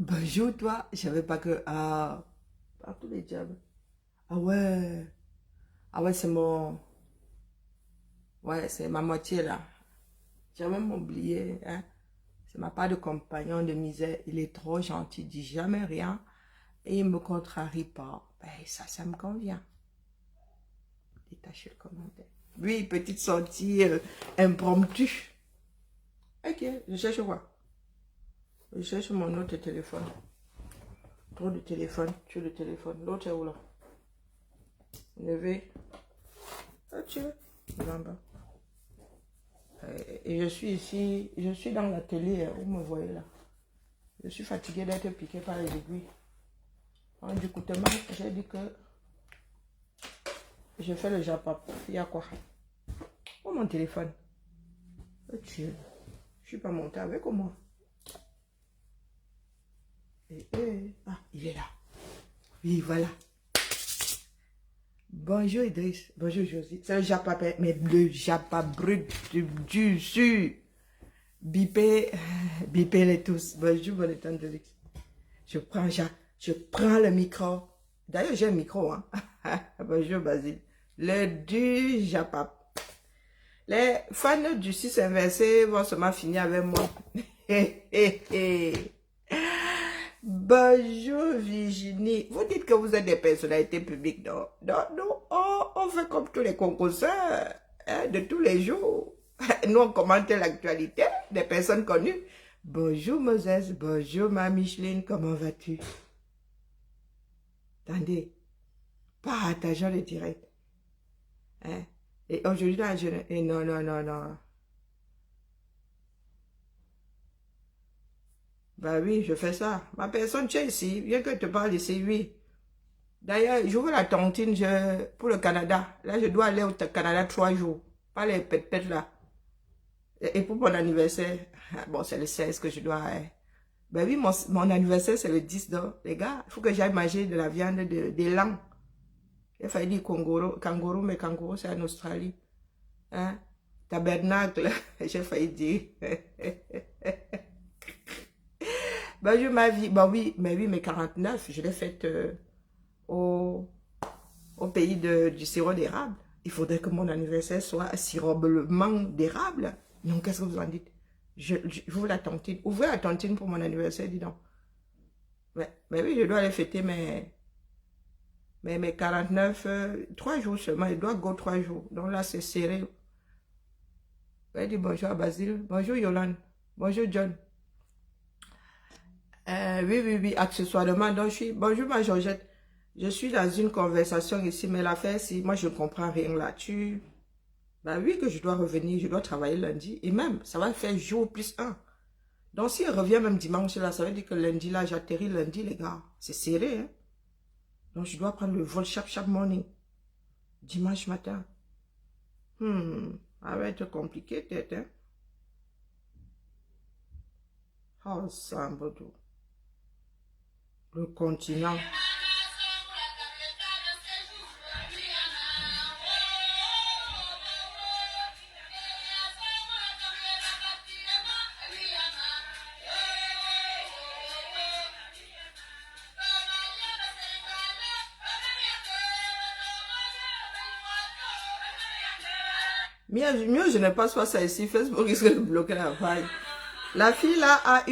Bonjour, toi. Je savais pas que... Ah, par tous les diables. Ah ouais. Ah ouais, c'est mon... Ouais, c'est ma moitié, là. J'ai même oublié, hein. C'est ma part de compagnon de misère. Il est trop gentil, il dit jamais rien. Et il me contrarie pas. Ben, ça me convient. Détacher le commentaire. Oui, petite sortie impromptue. Ok, je cherche quoi? Je cherche mon autre téléphone. Trop de téléphone, tu le téléphone. L'autre est où là? Levé. Ah, tu es en bas. Et je suis ici, je suis dans l'atelier, vous me voyez là. Je suis fatiguée d'être piquée par les aiguilles. Du coup, j'ai dit que je fais le japap. Il y a quoi? Oh, mon téléphone. Oh, Dieu. Je suis pas montée avec moi. Ah, il est là. Oui, voilà. Bonjour Idriss. Bonjour Josie. C'est le japap, mais le japap brut du sur. Bipez les tous. Bonjour, bon état de luxe. Je prends le micro. D'ailleurs, j'ai un micro, hein. Bonjour, Basile. Le du Japap. Les fans du 6 inversé vont seulement finir avec moi. Bonjour, Virginie. Vous dites que vous êtes des personnalités publiques, non? Non, non. On fait comme tous les concurseurs, hein, de tous les jours. Nous, on commente l'actualité des personnes connues. Bonjour, Moses. Bonjour, ma Micheline. Comment vas-tu? Attendez, partageons le direct. Hein? Et aujourd'hui, là, non, non, non, non. Bah oui, je fais ça. Ma personne, tu es ici. Viens que je te parle ici, oui. D'ailleurs, j'ouvre la tontine pour le Canada. Là, je dois aller au Canada 3 jours. Pas les pètes là. Et pour mon anniversaire, bon, c'est le 16 que je dois... Ben oui, mon anniversaire, c'est le 10, donc, les gars, il faut que j'aille manger de la viande d'élan. Il a failli dire kangourou, mais kangourou, c'est en Australie. Hein? Tabernacle, j'ai failli dire. Bonjour ma vie. Bah oui, mais 49, je l'ai faite au pays du sirop d'érable. Il faudrait que mon anniversaire soit siroblement d'érable. Non, qu'est-ce que vous en dites? J'ouvre la tontine. Ouvrez la tontine pour mon anniversaire, dis donc. Mais oui, je dois aller fêter mes 49, 3 jours seulement. Je dois go 3 jours. Donc là, c'est serré. Je dis bonjour à Basile. Bonjour Yolande. Bonjour John. Oui, accessoirement. Donc, bonjour ma Georgette. Je suis dans une conversation ici, mais l'affaire, si moi, je ne comprends rien là-dessus. Bah oui, que je dois revenir, je dois travailler lundi. Et même, ça va faire jour plus 1. Donc, si elle revient même dimanche, là, ça veut dire que lundi, là, j'atterris lundi, les gars. C'est serré, hein. Donc, je dois prendre le vol chaque morning. Dimanche matin. Ça va être compliqué, peut-être, hein. Oh, Sambodo. Le continent. Mieux, je ne passe pas ça ici. Facebook risque de bloquer la vague. La fille là a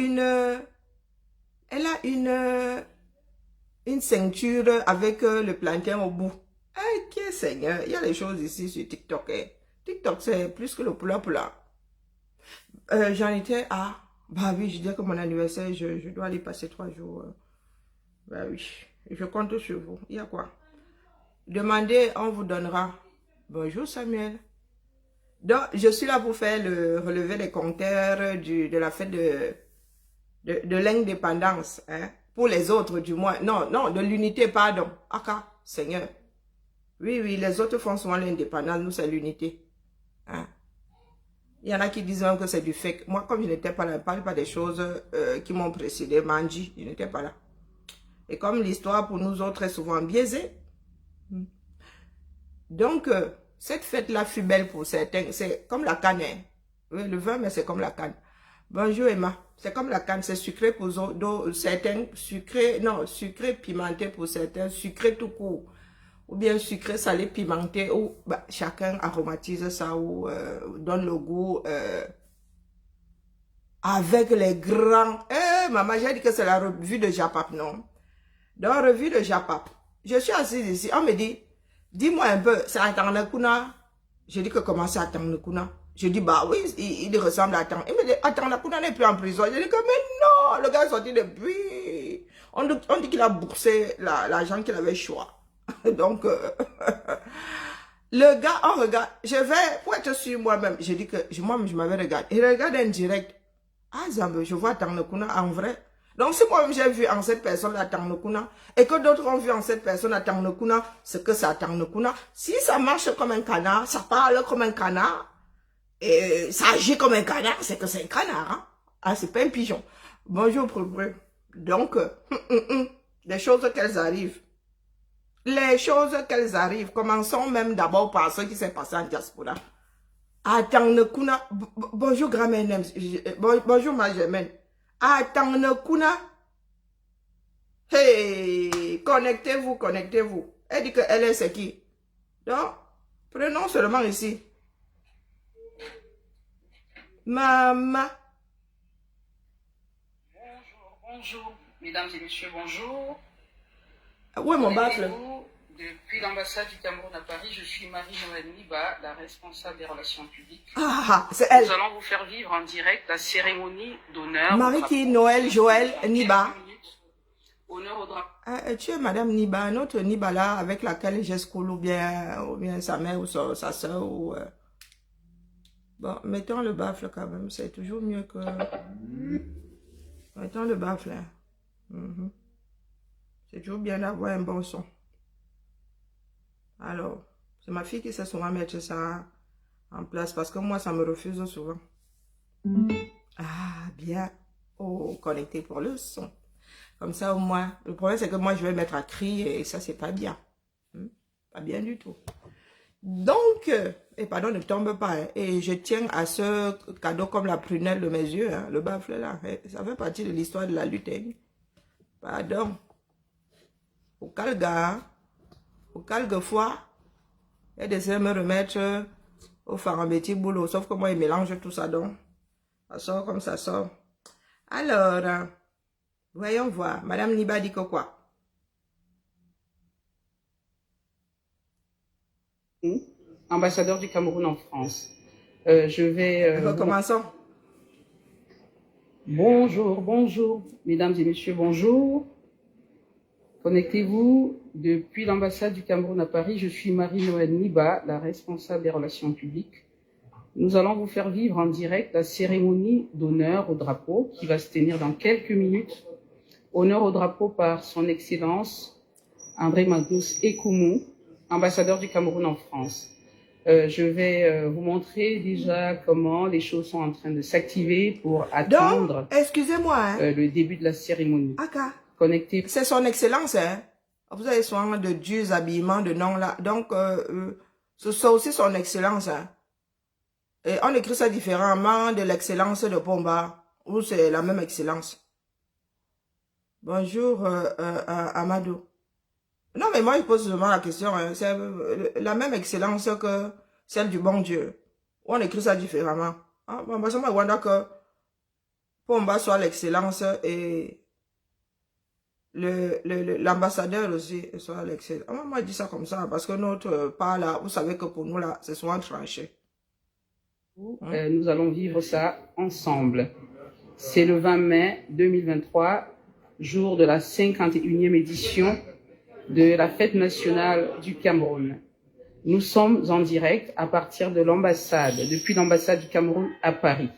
elle a une ceinture avec le plantain au bout. Ok, Seigneur, il y a des choses ici sur TikTok. Hein. TikTok, c'est plus que le poula. J'en étais à... Bah oui, je dis que mon anniversaire, je dois aller passer 3 jours. Bah oui, je compte sur vous. Il y a quoi? Demandez, on vous donnera. Bonjour Samuel. Donc, je suis là pour faire le relevé des compteurs de la fête de l'indépendance. Hein? Pour les autres, du moins. Non, de l'unité, pardon. Aka, Seigneur. Oui, les autres font souvent l'indépendance. Nous, c'est l'unité. Hein? Il y en a qui disent que c'est du fake. Moi, comme je n'étais pas là, je ne parle pas des choses qui m'ont précédé. Manji, je n'étais pas là. Et comme l'histoire pour nous autres est souvent biaisée. Donc, cette fête-là fut belle pour certains. C'est comme la canne. Hein? Oui, le vin, mais c'est comme la canne. Bonjour Emma. C'est comme la canne, c'est sucré pour certains, sucré, non, sucré pimenté pour certains, sucré tout court. Ou bien sucré, salé, pimenté, ou bah, chacun aromatise ça ou donne le goût avec les grands. Eh, maman, j'ai dit que c'est la revue de Japap, non? Dans la revue de Japap, je suis assise ici, on me dit, dis-moi un peu, c'est à Tanakuna? Je dis que comment c'est à Tanakuna? Je dis, bah oui, il ressemble à Tanakuna. Il me dit, Tanakuna n'est plus en prison. Je dis que, mais non, le gars est sorti depuis. On dit qu'il a boursé l'argent qu'il avait choix. Donc, le gars, on regarde, je vais, pour être sûr moi-même, je dis que, moi-même, je m'avais regardé. Il regarde un direct. Ah, Zambe, je vois Tanakuna en vrai. Donc, si moi-même j'ai vu en cette personne à Tanakuna, et que d'autres ont vu en cette personne à Tanakuna, c'est que c'est à Tanakuna. Si ça marche comme un canard, ça parle comme un canard, et ça agit comme un canard, c'est que c'est un canard. Hein? Ah, c'est pas un pigeon. Bonjour, Preux. Donc, les choses qu'elles arrivent. Les choses qu'elles arrivent. Commençons même d'abord par ce qui s'est passé en diaspora. Tanakuna, bonjour grand-mère, bonjour ma germaine. Tanakuna, hey, connectez-vous, connectez-vous. Elle dit qu'elle est c'est qui? Donc, prenons seulement ici. Maman. Bonjour, bonjour, mesdames et messieurs, bonjour. Où est mon baffle? Depuis l'ambassade du Cameroun à Paris, je suis Marie-Noël Niba, la responsable des relations publiques. Ah, c'est elle. Nous allons vous faire vivre en direct la cérémonie d'honneur. Marie qui, Noël, Joël, Niba. Honneur au drapeau. Ah, tu es Madame Niba, notre Niba là, avec laquelle j'ai school ou bien sa mère ou sa soeur ou... Bon, mettons le baffle quand même, c'est toujours mieux que... Mettons le baffle. Hein. C'est toujours bien d'avoir un bon son. Alors, c'est ma fille qui sait souvent mettre ça en place parce que moi, ça me refuse souvent. Ah, bien. Oh, connecté pour le son. Comme ça, au moins. Le problème, c'est que moi, je vais mettre à crier et ça, c'est pas bien. Pas bien du tout. Donc, et pardon, ne tombe pas. Hein, et je tiens à ce cadeau comme la prunelle de mes yeux. Hein, le baffle là. Ça fait partie de l'histoire de la lutte. Hein. Pardon. Au calga. Au quelquefois, elle essaie de me remettre au farambéti boulot. Sauf que moi, il mélange tout ça donc. Ça sort comme ça sort. Alors, voyons voir. Madame Niba dit que quoi? Ambassadeur du Cameroun en France. Je vais... Recommençons. Bonjour, bonjour, mesdames et messieurs, bonjour. Connectez-vous depuis l'ambassade du Cameroun à Paris. Je suis Marie-Noël Niba, la responsable des relations publiques. Nous allons vous faire vivre en direct la cérémonie d'honneur au drapeau qui va se tenir dans quelques minutes. Honneur au drapeau par son Excellence André Magnus Ekoumou, ambassadeur du Cameroun en France. Je vais vous montrer déjà comment les choses sont en train de s'activer pour attendre excusez-moi, hein. Le début de la cérémonie. Aka. Connecté. C'est son excellence, hein. Vous avez soin de dieux, habillements, de noms là. Donc, c'est aussi son excellence, hein. Et on écrit ça différemment de l'excellence de Pomba, ou c'est la même excellence. Bonjour, Amadou. Non, mais moi, je pose seulement la question, hein. C'est la même excellence que celle du bon Dieu. Ou on écrit ça différemment. Ah, bon, bah, ça m'a wonder que Pomba soit l'excellence et l'ambassadeur aussi soit l'excellence. Ah, moi, je dis ça comme ça, parce que notre part là, vous savez que pour nous là, c'est souvent tranché. Nous allons vivre ça ensemble. C'est le 20 mai 2023, jour de la 51e édition de la fête nationale du Cameroun. Nous sommes en direct à partir de l'ambassade, depuis l'ambassade du Cameroun à Paris.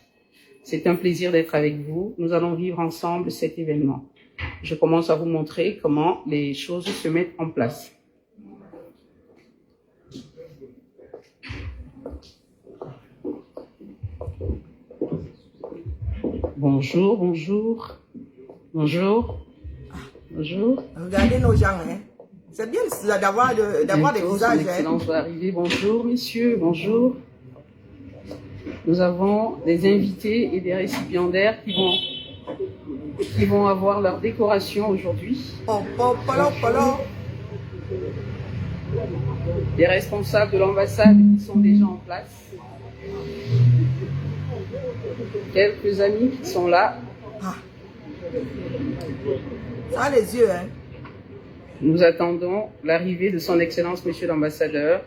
C'est un plaisir d'être avec vous. Nous allons vivre ensemble cet événement. Je commence à vous montrer comment les choses se mettent en place. Bonjour, bonjour, bonjour, bonjour. Regardez nos gens, hein. C'est bien d'avoir des visages. Son Excellence va arriver. Bonjour, messieurs, bonjour. Nous avons des invités et des récipiendaires qui vont avoir leur décoration aujourd'hui. Les responsables de l'ambassade qui sont déjà en place. Quelques amis qui sont là. Ah. Ça a les yeux, hein. Nous attendons l'arrivée de son Excellence, Monsieur l'Ambassadeur.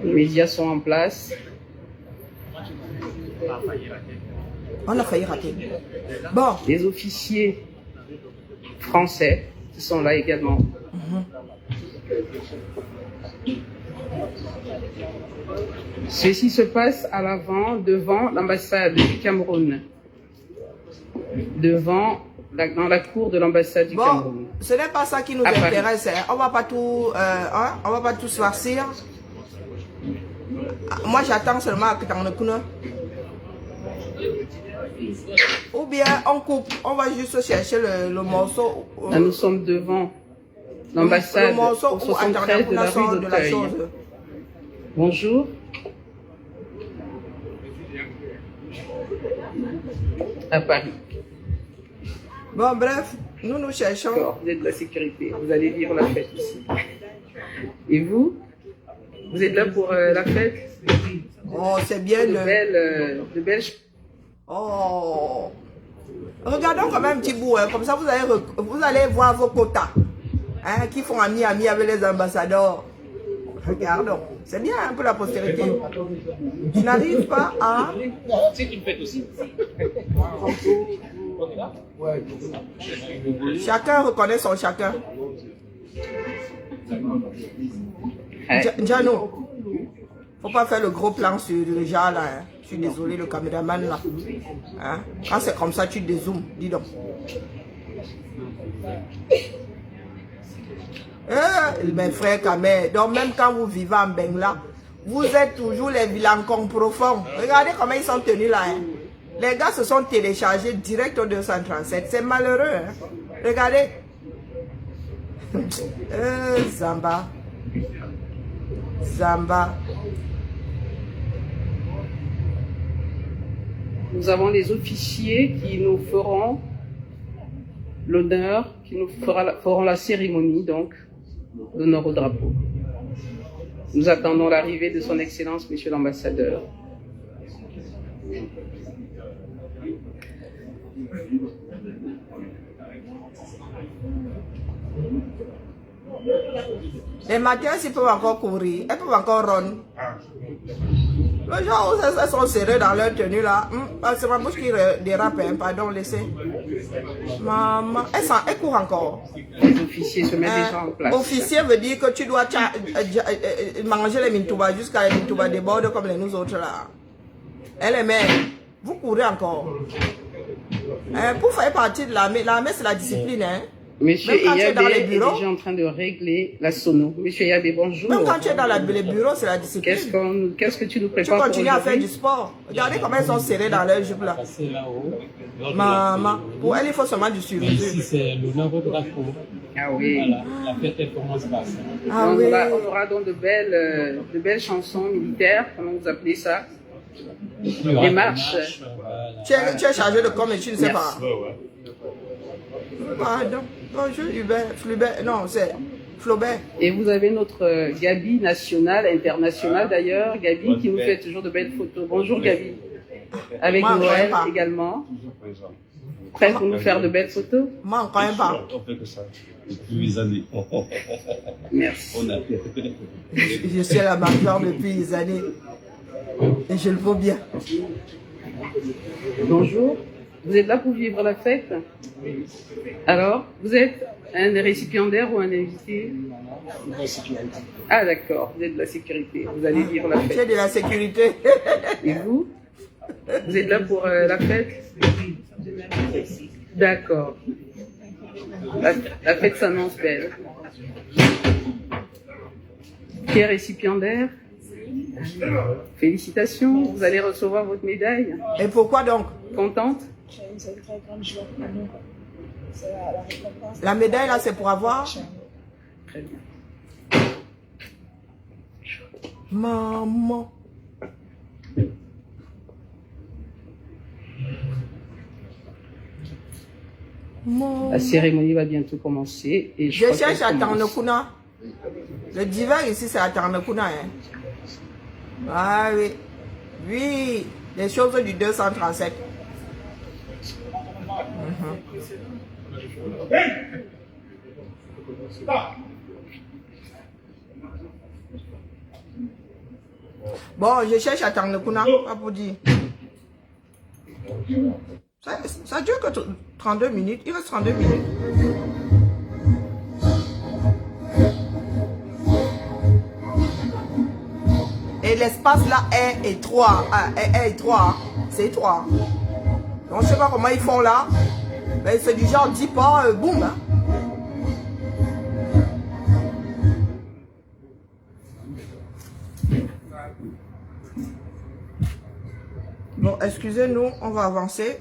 Les médias sont en place. On a failli rater. Bon. Les officiers français qui sont là également. Ceci se passe à l'avant, devant l'ambassade du Cameroun. Dans la cour de l'ambassade du Cameroun. Ce n'est pas ça qui nous intéresse. Hein. On va pas tout, on va pas tout se farcir. Moi, j'attends seulement que tu en aies. Ou bien on coupe, on va juste chercher le morceau. Là, nous sommes devant l'ambassade au 73 de la rue d'Auteuil. Bonjour. À Paris. Bon, bref, nous cherchons. Vous êtes de la sécurité, vous allez vivre la fête ici. Et vous êtes là pour la fête? Oh, c'est bien de belles. Oh. Regardons quand même un petit bout, hein. Comme ça vous allez voir vos quotas, hein, qui font ami avec les ambassadeurs. Regardons, c'est bien un peu la postérité. Tu n'arrives pas à... C'est une fête aussi. Chacun reconnaît son chacun. Jano, faut pas faire le gros plan sur le genre là. Hein. Je suis désolé, le caméraman là. Hein? Quand c'est comme ça, tu dézoomes, dis donc. Mes frères Kamé, donc même quand vous vivez en Bengla, vous êtes toujours les vilancons profonds. Regardez comment ils sont tenus là. Hein. Les gars se sont téléchargés direct au 237. C'est malheureux. Hein. Regardez. Zamba. Zamba. Nous avons les officiers qui nous feront l'honneur, qui nous feront la cérémonie donc d'honneur au drapeau. Nous attendons l'arrivée de son Excellence, Monsieur l'Ambassadeur. Les matins, ils peuvent encore courir, elles peuvent encore run. Le jour où elles sont serrées dans leur tenue là, c'est ma bouche qui dérape, hein, pardon, laissez. Maman, elles courent encore. Les officiers se mettent déjà en place. Officier veut dire que tu dois manger les mintouba jusqu'à les mintouba débordent comme les nous autres là. Elle est mère, vous courez encore. Pour faire partie de l'armée c'est la discipline, hein. Monsieur Eyabé est déjà en train de régler la sono. Monsieur Eyabé, bonjour. Même quand tu es dans les bureaux, c'est la discipline. Qu'est-ce que tu nous prépares pour aujourd'hui? Tu continues à faire du sport. Regardez comment elles sont serrées dans leur jupe là. Maman, pour elle, il faut seulement du suivi. Ici, c'est l'honneur au drapeau. Ah oui. Voilà, la fête elle commence par ça. Ah oui. On aura donc de belles chansons militaires, comment vous appelez ça? Des marches. Voilà. Tu es chargé de com et tu ne sais pas. Pardon. Bonjour Hubert, non, c'est Flaubert. Et vous avez notre Gabi nationale, internationale d'ailleurs, Gabi qui nous fait toujours de belles photos. Bonjour Gabi. Avec Noël également. Prêt pour nous faire de belles photos? Moi, on ne connaît pas. On fait que ça. Depuis des années. Merci. Je suis à la major depuis des années. Et je le vaux bien. Bonjour. Vous êtes là pour vivre la fête? Alors, vous êtes un récipiendaire ou un invité? Ah d'accord, vous êtes de la sécurité. Vous allez vivre la fête. Tu es de la sécurité. Et vous? Vous êtes là pour la fête? D'accord. La fête s'annonce belle. Qui est récipiendaire? Félicitations, vous allez recevoir votre médaille. Et pourquoi donc? Contente? C'est une très grande joie pour nous. C'est la récompense. La médaille là, c'est pour avoir? Très bien. Maman. La cérémonie va bientôt commencer. Et Je crois cherche qu'elle à commence. Tarnekuna. Le divers ici, c'est à Tarnekuna. Hein. Ah oui. Oui, les choses du 237. Bon, je cherche à Tarnekuna, pas pour dire. Ça dure que 32 minutes. Il reste 32 minutes. Et l'espace là est étroit. Est étroit. C'est étroit. Donc, je ne sais pas comment ils font là. Mais c'est du genre 10 pas, boum. Hein. Bon, excusez-nous, on va avancer.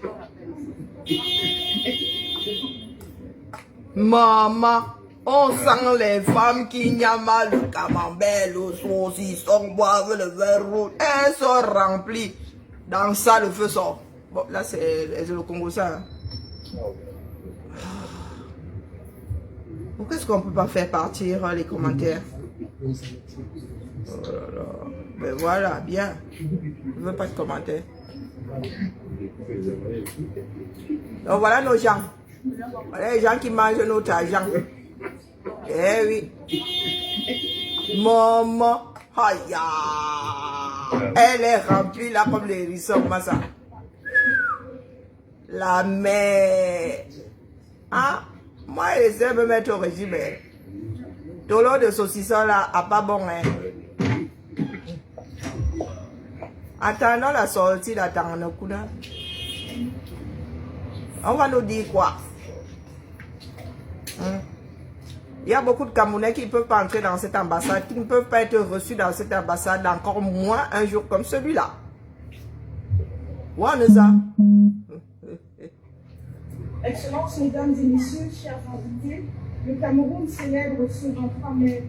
Maman, on sent les femmes qui nyament le camembert, le saucisson, boivent le verre rouge. Elles sont remplies. Dans ça, le feu sort. Bon, là, c'est le Congo, ça. Pourquoi est-ce qu'on ne peut pas faire partir les commentaires? Oh là là. Ben voilà, bien. Je ne veux pas de commentaires. Donc voilà nos gens. Voilà les gens qui mangent notre argent. Eh oui. Maman. Aïe. Elle est remplie là comme les hérissons. Ça. La mère. Hein? Moi, j'essaie de me mettre au régime. Tout l'eau de saucisson là, a pas bon. Hein? Attendons la sortie d'Atarnekuna. On va nous dire quoi? Il y a beaucoup de Camerounais qui ne peuvent pas entrer dans cette ambassade, qui ne peuvent pas être reçus dans cette ambassade, encore moins un jour comme celui-là. Waneza. Excellences, mesdames et messieurs, chers invités, le Cameroun célèbre ce 23 mai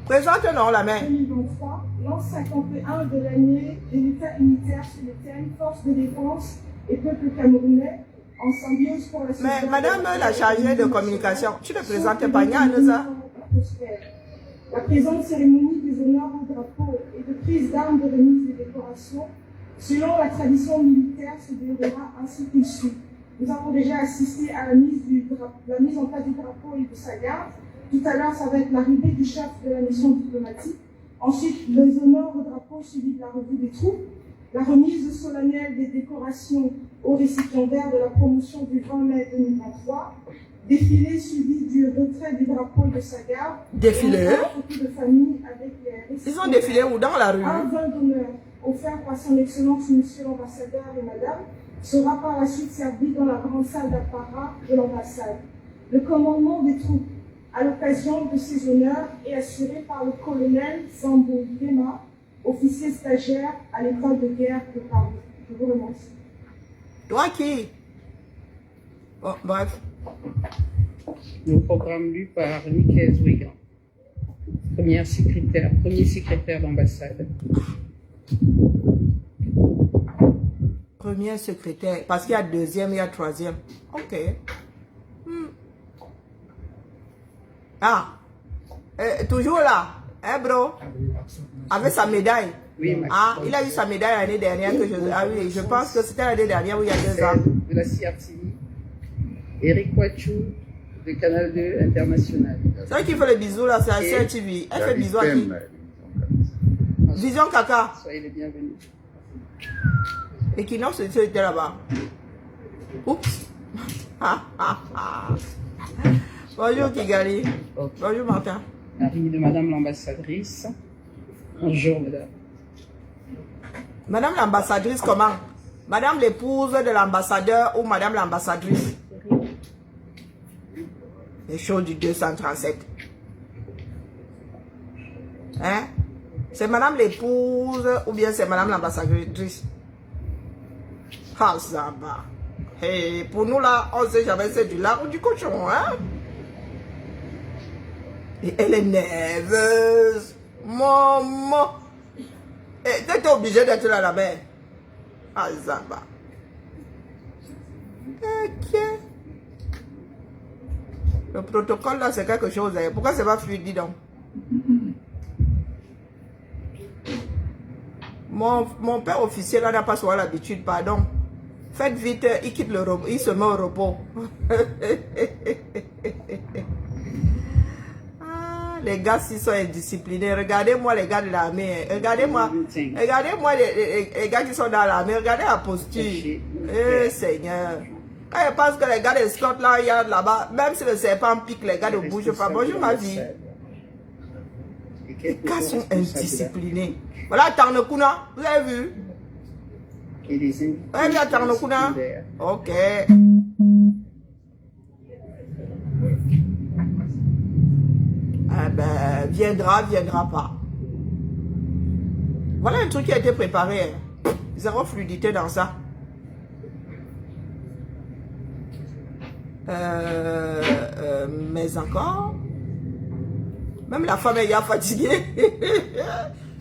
Présente-nous la main. 2023 l'an 51 de l'année de l'État unitaire sur le thème Force de défense et peuple camerounais en symbiose pour la Mais madame la chargée de communication, tu ne présentes pas Nyaneza? La présente cérémonie des honneurs au drapeau et de prise d'armes de remise des décorations, selon la tradition militaire, se déroulera ainsi qu'il suit. Nous avons déjà assisté à la mise en place du drapeau et de sa garde. Tout à l'heure, ça va être l'arrivée du chef de la mission diplomatique. Ensuite, les honneurs au drapeau suivis de la revue des troupes. La remise solennelle des décorations aux récipiendaires de la promotion du 20 mai 2023. Défilé suivi du retrait du drapeau et de sa garde. Défilé? De famille avec les Ils ont défilé où? Dans la rue? Un vin d'honneur offert par son excellence monsieur l'ambassadeur et madame sera par la suite servi dans la grande salle d'apparat de l'ambassade. Le commandement des troupes à l'occasion de ces honneurs est assuré par le colonel Zambo Dema, officier stagiaire à l'école de guerre de Paris. Je vous remercie. Toi qui? Bon, bref. Le programme lu par Michael Zouigan, premier secrétaire d'ambassade. Premier secrétaire, parce qu'il y a deuxième, il y a troisième. Ok. Ah, toujours là, hein bro? Avec sa médaille. Oui, Ah, il a eu sa médaille l'année dernière que je... Ah oui, je pense que c'était l'année dernière où il y a 2 ans. De la CRTV, Eric Wachou, de Canal 2 International. C'est vrai qui fait le bisou là, c'est la Et CRTV. Elle fait bisou à qui? Vision Kaka. Soyez les bienvenus. Et qui non, c'était là-bas. Oups. Bonjour Kigali. Ok. Bonjour Martin. Arrivée de Madame l'ambassadrice. Bonjour, madame. Madame l'ambassadrice, comment? Madame l'épouse de l'ambassadeur ou madame l'ambassadrice? Les choses du 237. Hein? C'est madame l'épouse ou bien c'est madame l'ambassadrice? Ah, ça va. Hey, pour nous là, on sait jamais c'est du lard ou du cochon, hein? Et elle est nerveuse. Maman. Et tu es obligé d'être là la mère. Ah, ça va. Ok. Le protocole là, c'est quelque chose. Hein. Pourquoi c'est pas fluide, dis donc? Mon père officier là n'a pas souvent l'habitude, pardon. Faites vite, il quitte le repos, il se met au repos. Ah, les gars, s'ils sont indisciplinés, regardez-moi les gars de l'armée. Regardez-moi les gars qui sont dans l'armée. Regardez la posture. Eh Seigneur. Quand je pense que les gars de Scotland, il y a là-bas, même si le serpent pique, les gars ne bougent pas. Bonjour ma vie. Les gars sont indisciplinés. Voilà Tarnokuna, vous avez vu? Vous avez vu Tarnokuna? Ok. Ah ben, viendra pas. Voilà un truc qui a été préparé. Hein. Zéro fluidité dans ça. Mais encore, même la femme est fatiguée.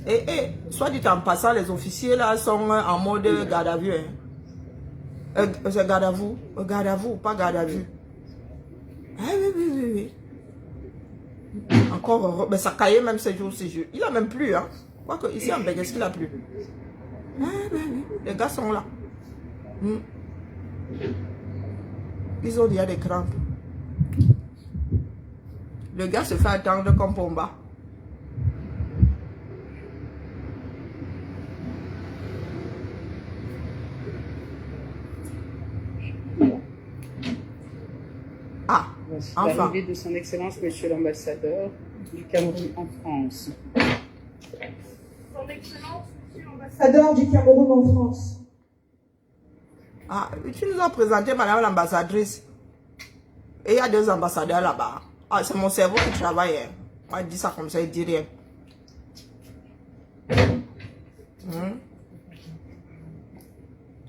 Et soit dit en passant, les officiers là sont en mode garde à vue. Hein. C'est garde à vous, pas garde à vue. Ah, oui. Encore, mais ça caillait même ces jours. Il a même plus, hein. Quoique ici en Belgique, est-ce qu'il a plus? Ah, oui. Les gars sont là. Ils ont déjà des crampes. Le gars se fait attendre comme Pomba. Ah, voici enfin. l'arrivée de son Excellence, Monsieur l'ambassadeur du Cameroun en France. Son Excellence, Monsieur l'ambassadeur du Cameroun en France. Ah, tu nous as présenté Madame l'ambassadrice. Et il y a deux ambassadeurs là-bas. Ah, c'est mon cerveau qui travaille. Hein. Moi, je dis ça comme ça, il dit rien.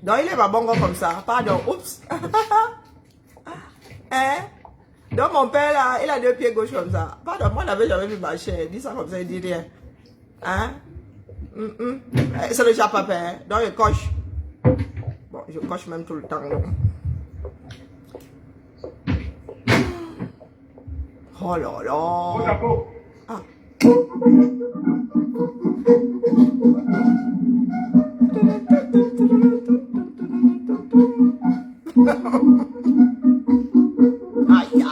Donc, il est pas bon comme ça. Pardon, oups. Hein? Donc, mon père, là, il a deux pieds gauche comme ça. Pardon, moi, je n'avais jamais vu marcher. Il dit ça comme ça, il dit rien. Hein? C'est le japapin. Hein? Donc, il coche. Bon, je coche même tout le temps. Donc. Oh là là. Ah. Aïe.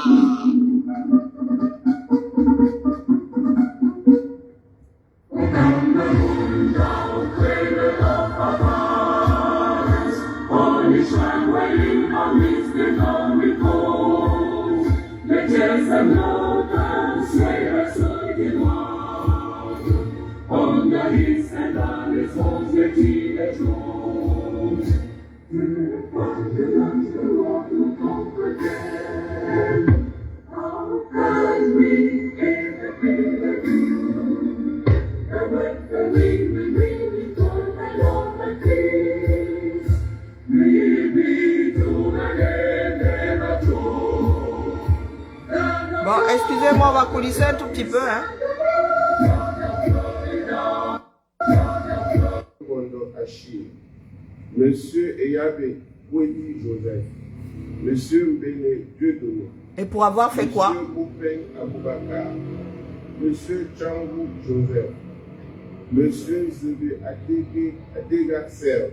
Bon, excusez-moi, on va coulisser un tout petit peu, hein. Monsieur Eyabe Kouedi Joseph, Monsieur Mbene Dieudonné. Et pour avoir fait quoi? Monsieur Boupeng Aboubakar, Monsieur Tchangou Joseph, Monsieur Zebe Adega Serge,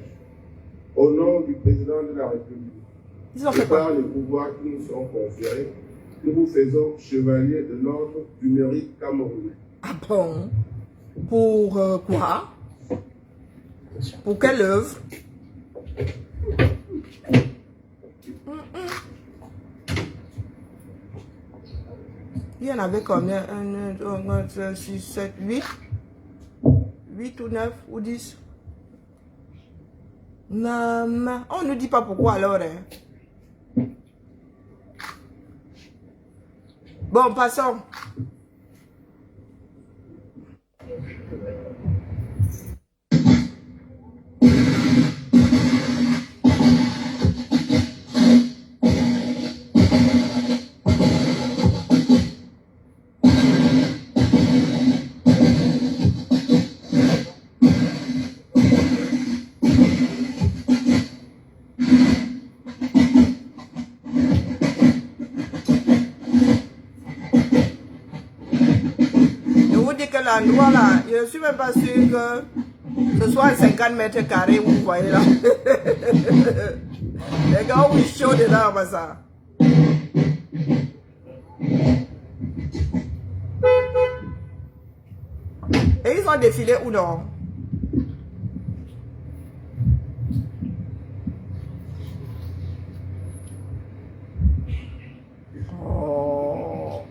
au nom du président de la République, Ils ont fait quoi? par les pouvoirs qui nous sont conférés, nous vous faisons chevalier de l'ordre du mérite camerounais. Ah bon? Pour quoi? Pour quelle œuvre? Il y en avait combien? 1, 2, 3, 4, 5, 6, 7, 8? 8 ou 9 ou 10? Non, on ne nous dit pas pourquoi alors. Hein? Bon, passons. l'endroit là, je ne suis même pas sûr que ce soit 50 mètres carrés, vous voyez là. Les gars, où ils chaud dedans, comme ça. Et ils ont défilé ou non? Oh.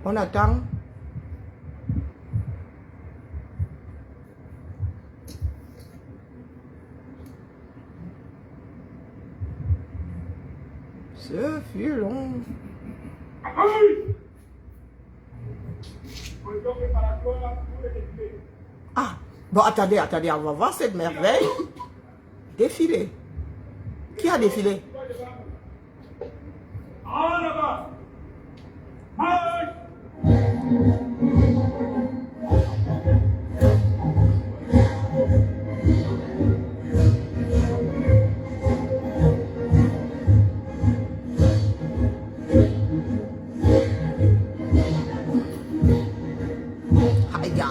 On attend. Ce fut long. Ah, bon, attendez, on va voir cette merveille. Défiler. Qui a défilé?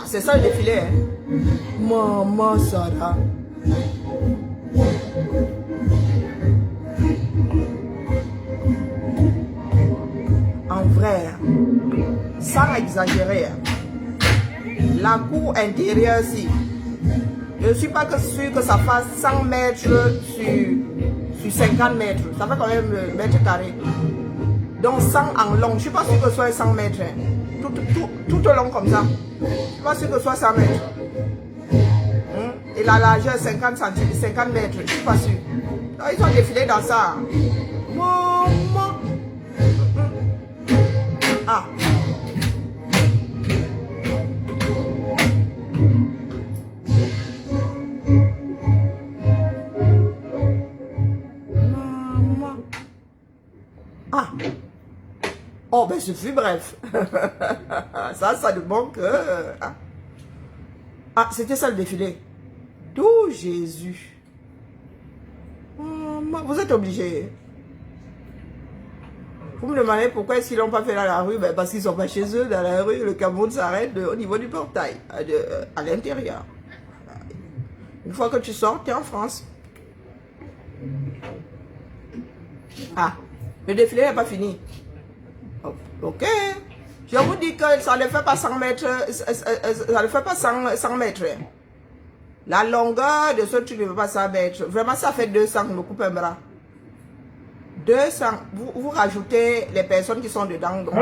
C'est ça le défilé, hein? Maman Sarah. En vrai, sans exagérer, la cour intérieure ici, je ne suis pas sûr que ça fasse 100 mètres sur 50 mètres. Ça fait quand même mètre carré. Donc 100 en long, je ne suis pas sûr que ce soit 100 mètres. Hein. Tout au long comme ça. Je ne suis pas sûr que ce soit 100 mètres. Et la largeur 50 cm, 50 mètres, je ne suis pas sûr. Donc, ils ont défilé dans ça. Maman. Ah. Maman. Ah. Oh, ben, je suis bref. ça ne manque que... Ah, c'était ça le défilé. D'où Jésus. Vous êtes obligés. Vous me demandez pourquoi est-ce qu'ils n'ont pas fait dans la rue? Ben parce qu'ils ne sont pas chez eux dans la rue. Le Cameroun s'arrête au niveau du portail, à l'intérieur. Une fois que tu sors, tu es en France. Ah, le défilé n'est pas fini. Ok. Je vous dis que ça ne fait pas 100 mètres. Ça ne fait pas 100 mètres. La longueur de ce truc ne fait pas 100 mètres. Vraiment, ça fait 200. Je me coupe un bras. 200. Vous rajoutez les personnes qui sont dedans. Donc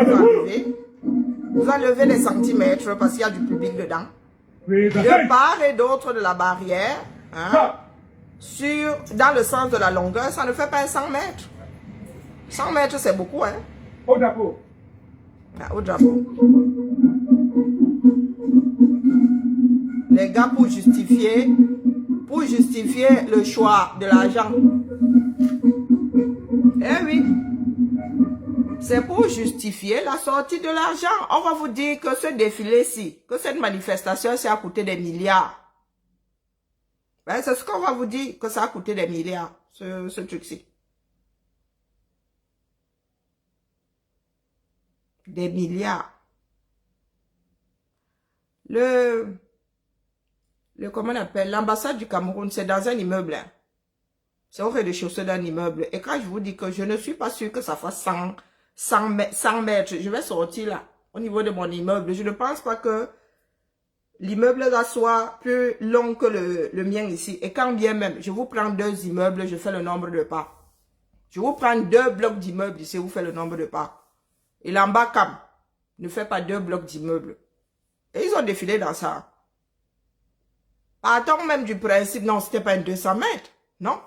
vous enlevez les centimètres parce qu'il y a du public dedans. De part et d'autre de la barrière. Hein, dans le sens de la longueur, ça ne fait pas 100 mètres. 100 mètres, c'est beaucoup. Hein. Au drapeau. Ah, au drapeau. Les gars, pour justifier le choix de l'argent. Eh oui. C'est pour justifier la sortie de l'argent. On va vous dire que ce défilé-ci, que cette manifestation, ça a coûté des milliards. Ben, c'est ce qu'on va vous dire, que ça a coûté des milliards, ce truc-ci. Des milliards. Comment on appelle, l'ambassade du Cameroun, c'est dans un immeuble. Hein. C'est au rez-de-chaussée d'un immeuble. Et quand je vous dis que je ne suis pas sûr que ça fasse 100 mètres, je vais sortir là, au niveau de mon immeuble. Je ne pense pas que l'immeuble là soit plus long que le mien ici. Et quand bien même, je vous prends 2 immeubles, je fais le nombre de pas. Je vous prends 2 blocs d'immeubles ici, vous faites le nombre de pas. Et l'Ambacam ne fait pas 2 blocs d'immeubles. Et ils ont défilé dans ça. Partons même du principe, non, c'était pas un 200 mètres. Non.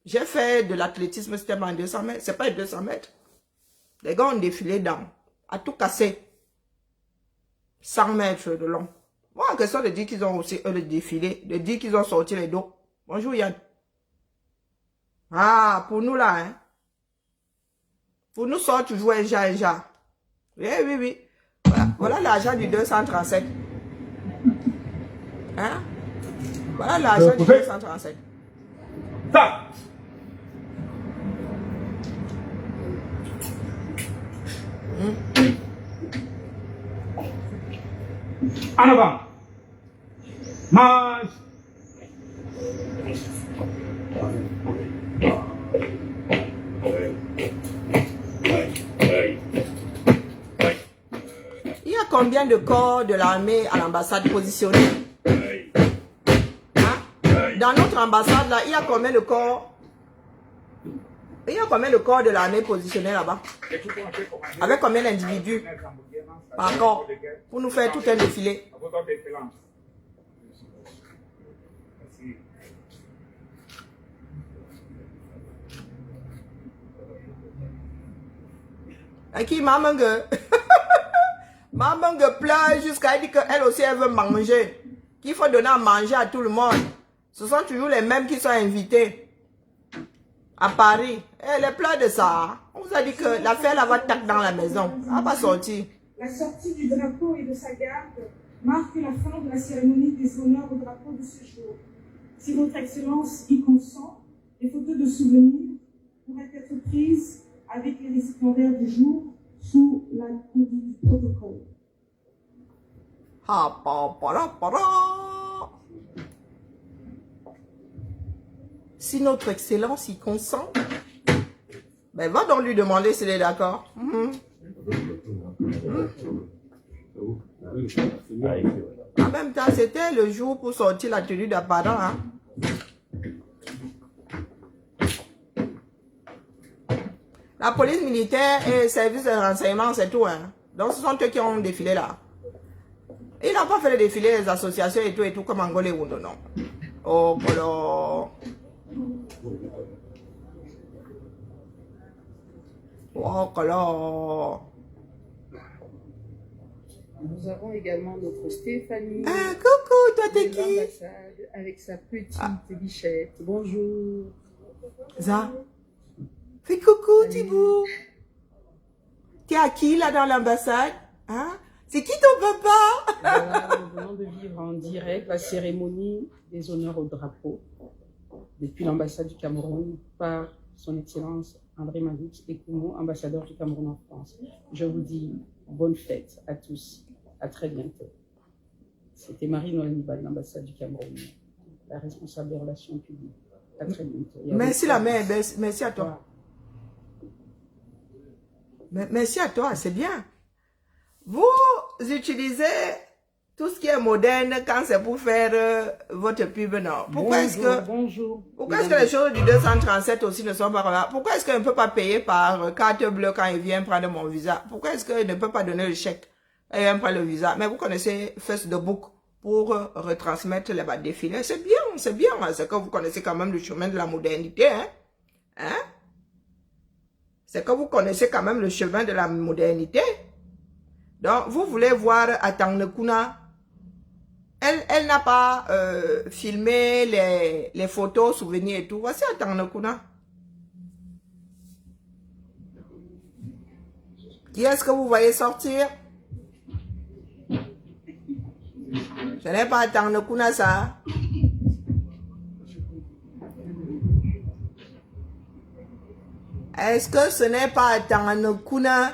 J'ai fait de l'athlétisme, c'était pas un 200 mètres. C'est pas un 200 mètres. Les gars ont défilé dans, à tout casser. 100 mètres de long. Bon, en question de dire qu'ils ont aussi, le défilé, de dire qu'ils ont sorti les dos. Bonjour Yann. Ah, pour nous là, hein. Pour nous, sort toujours un ja. Oui, oui, oui. Voilà l'argent du 237. Hein? Voilà l'argent du 237. Ça. En avant. Marche. Il y a combien de corps de l'armée à l'ambassade positionnés? Hein? Dans notre ambassade, là, il y a combien de corps? Il y a combien de corps de l'armée positionnés là-bas? Avec combien d'individus par corps pour nous faire tout un défilé? Et qui Mamangue Mamangue pleure jusqu'à dire qu'elle aussi elle veut manger. Qu'il faut donner à manger à tout le monde. Ce sont toujours les mêmes qui sont invités à Paris. Elle pleure de ça. On vous a dit que l'affaire là va tac dans la maison. Elle va pas sortir. La sortie du drapeau et de sa garde marque la fin de la cérémonie des honneurs au drapeau de ce jour. Si votre Excellence y consent, des photos de souvenirs pourraient être prises avec les récipiendaires du jour sous la conduite du protocole. Ah, pa. Si notre Excellence y consent, ben va donc lui demander s'il est d'accord. En même temps, c'était le jour pour sortir la tenue d'apparent. Hein? La police militaire et le service de renseignement, c'est tout. Hein? Donc, ce sont eux qui ont défilé là. Ils n'ont pas fait le défilé des associations et tout comme Angolais ou non. Oh, alors. Oh, alors. Nous avons également notre Stéphanie. Ah, coucou, toi t'es de qui? l'ambassade avec sa petite bichette. Bonjour. Ça. Fais coucou, Thibou. T'es à qui là dans l'ambassade? Hein? C'est qui ton papa? Voilà, nous venons de vivre en direct la cérémonie des honneurs au drapeau depuis l'ambassade du Cameroun par son Excellence André Madoux Ekoumo, ambassadeur du Cameroun en France. Je vous dis bonne fête à tous. À très bientôt. C'était Marie-Noël Niba de l'ambassade du Cameroun, la responsable des relations publiques. À très bientôt. Merci la mère, merci à toi. Merci à toi, c'est bien. Vous utilisez tout ce qui est moderne quand c'est pour faire votre pub, non? Pourquoi est-ce que les choses du 237 aussi ne sont pas là? Pourquoi est-ce qu'on ne peut pas payer par carte bleue quand il vient prendre mon visa? Pourquoi est-ce qu'il ne peut pas donner le chèque et il vient prendre le visa? Mais vous connaissez Facebook pour retransmettre les défilés. C'est bien, c'est bien. C'est que vous connaissez quand même le chemin de la modernité, hein? Hein? C'est que vous connaissez quand même le chemin de la modernité. Donc, vous voulez voir Atangekuna. Elle n'a pas filmé les photos, souvenirs et tout. Voici Atangekuna. Qui est-ce que vous voyez sortir? Ce n'est pas Atangekuna, ça. Est-ce que ce n'est pas Atangekuna?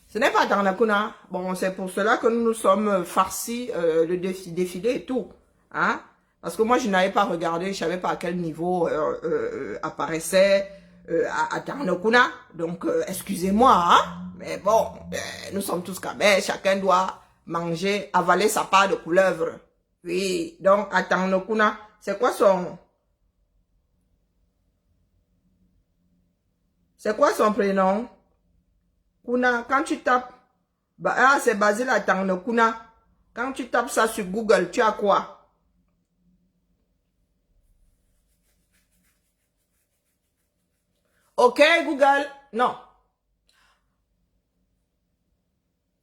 Ce n'est pas Atangekuna. Bon, c'est pour cela que nous nous sommes farcis le défilé et tout. Hein? Parce que moi, je n'avais pas regardé, je ne savais pas à quel niveau apparaissait Atangekuna. Donc, excusez-moi, hein? Mais bon, nous sommes tous cabets, chacun doit manger, avaler sa part de couleuvre. Oui, donc Atangekuna, c'est quoi son prénom? Kuna, quand tu tapes, c'est basé là, Atangekuna. Quand tu tapes ça sur Google, tu as quoi? Ok, Google, non.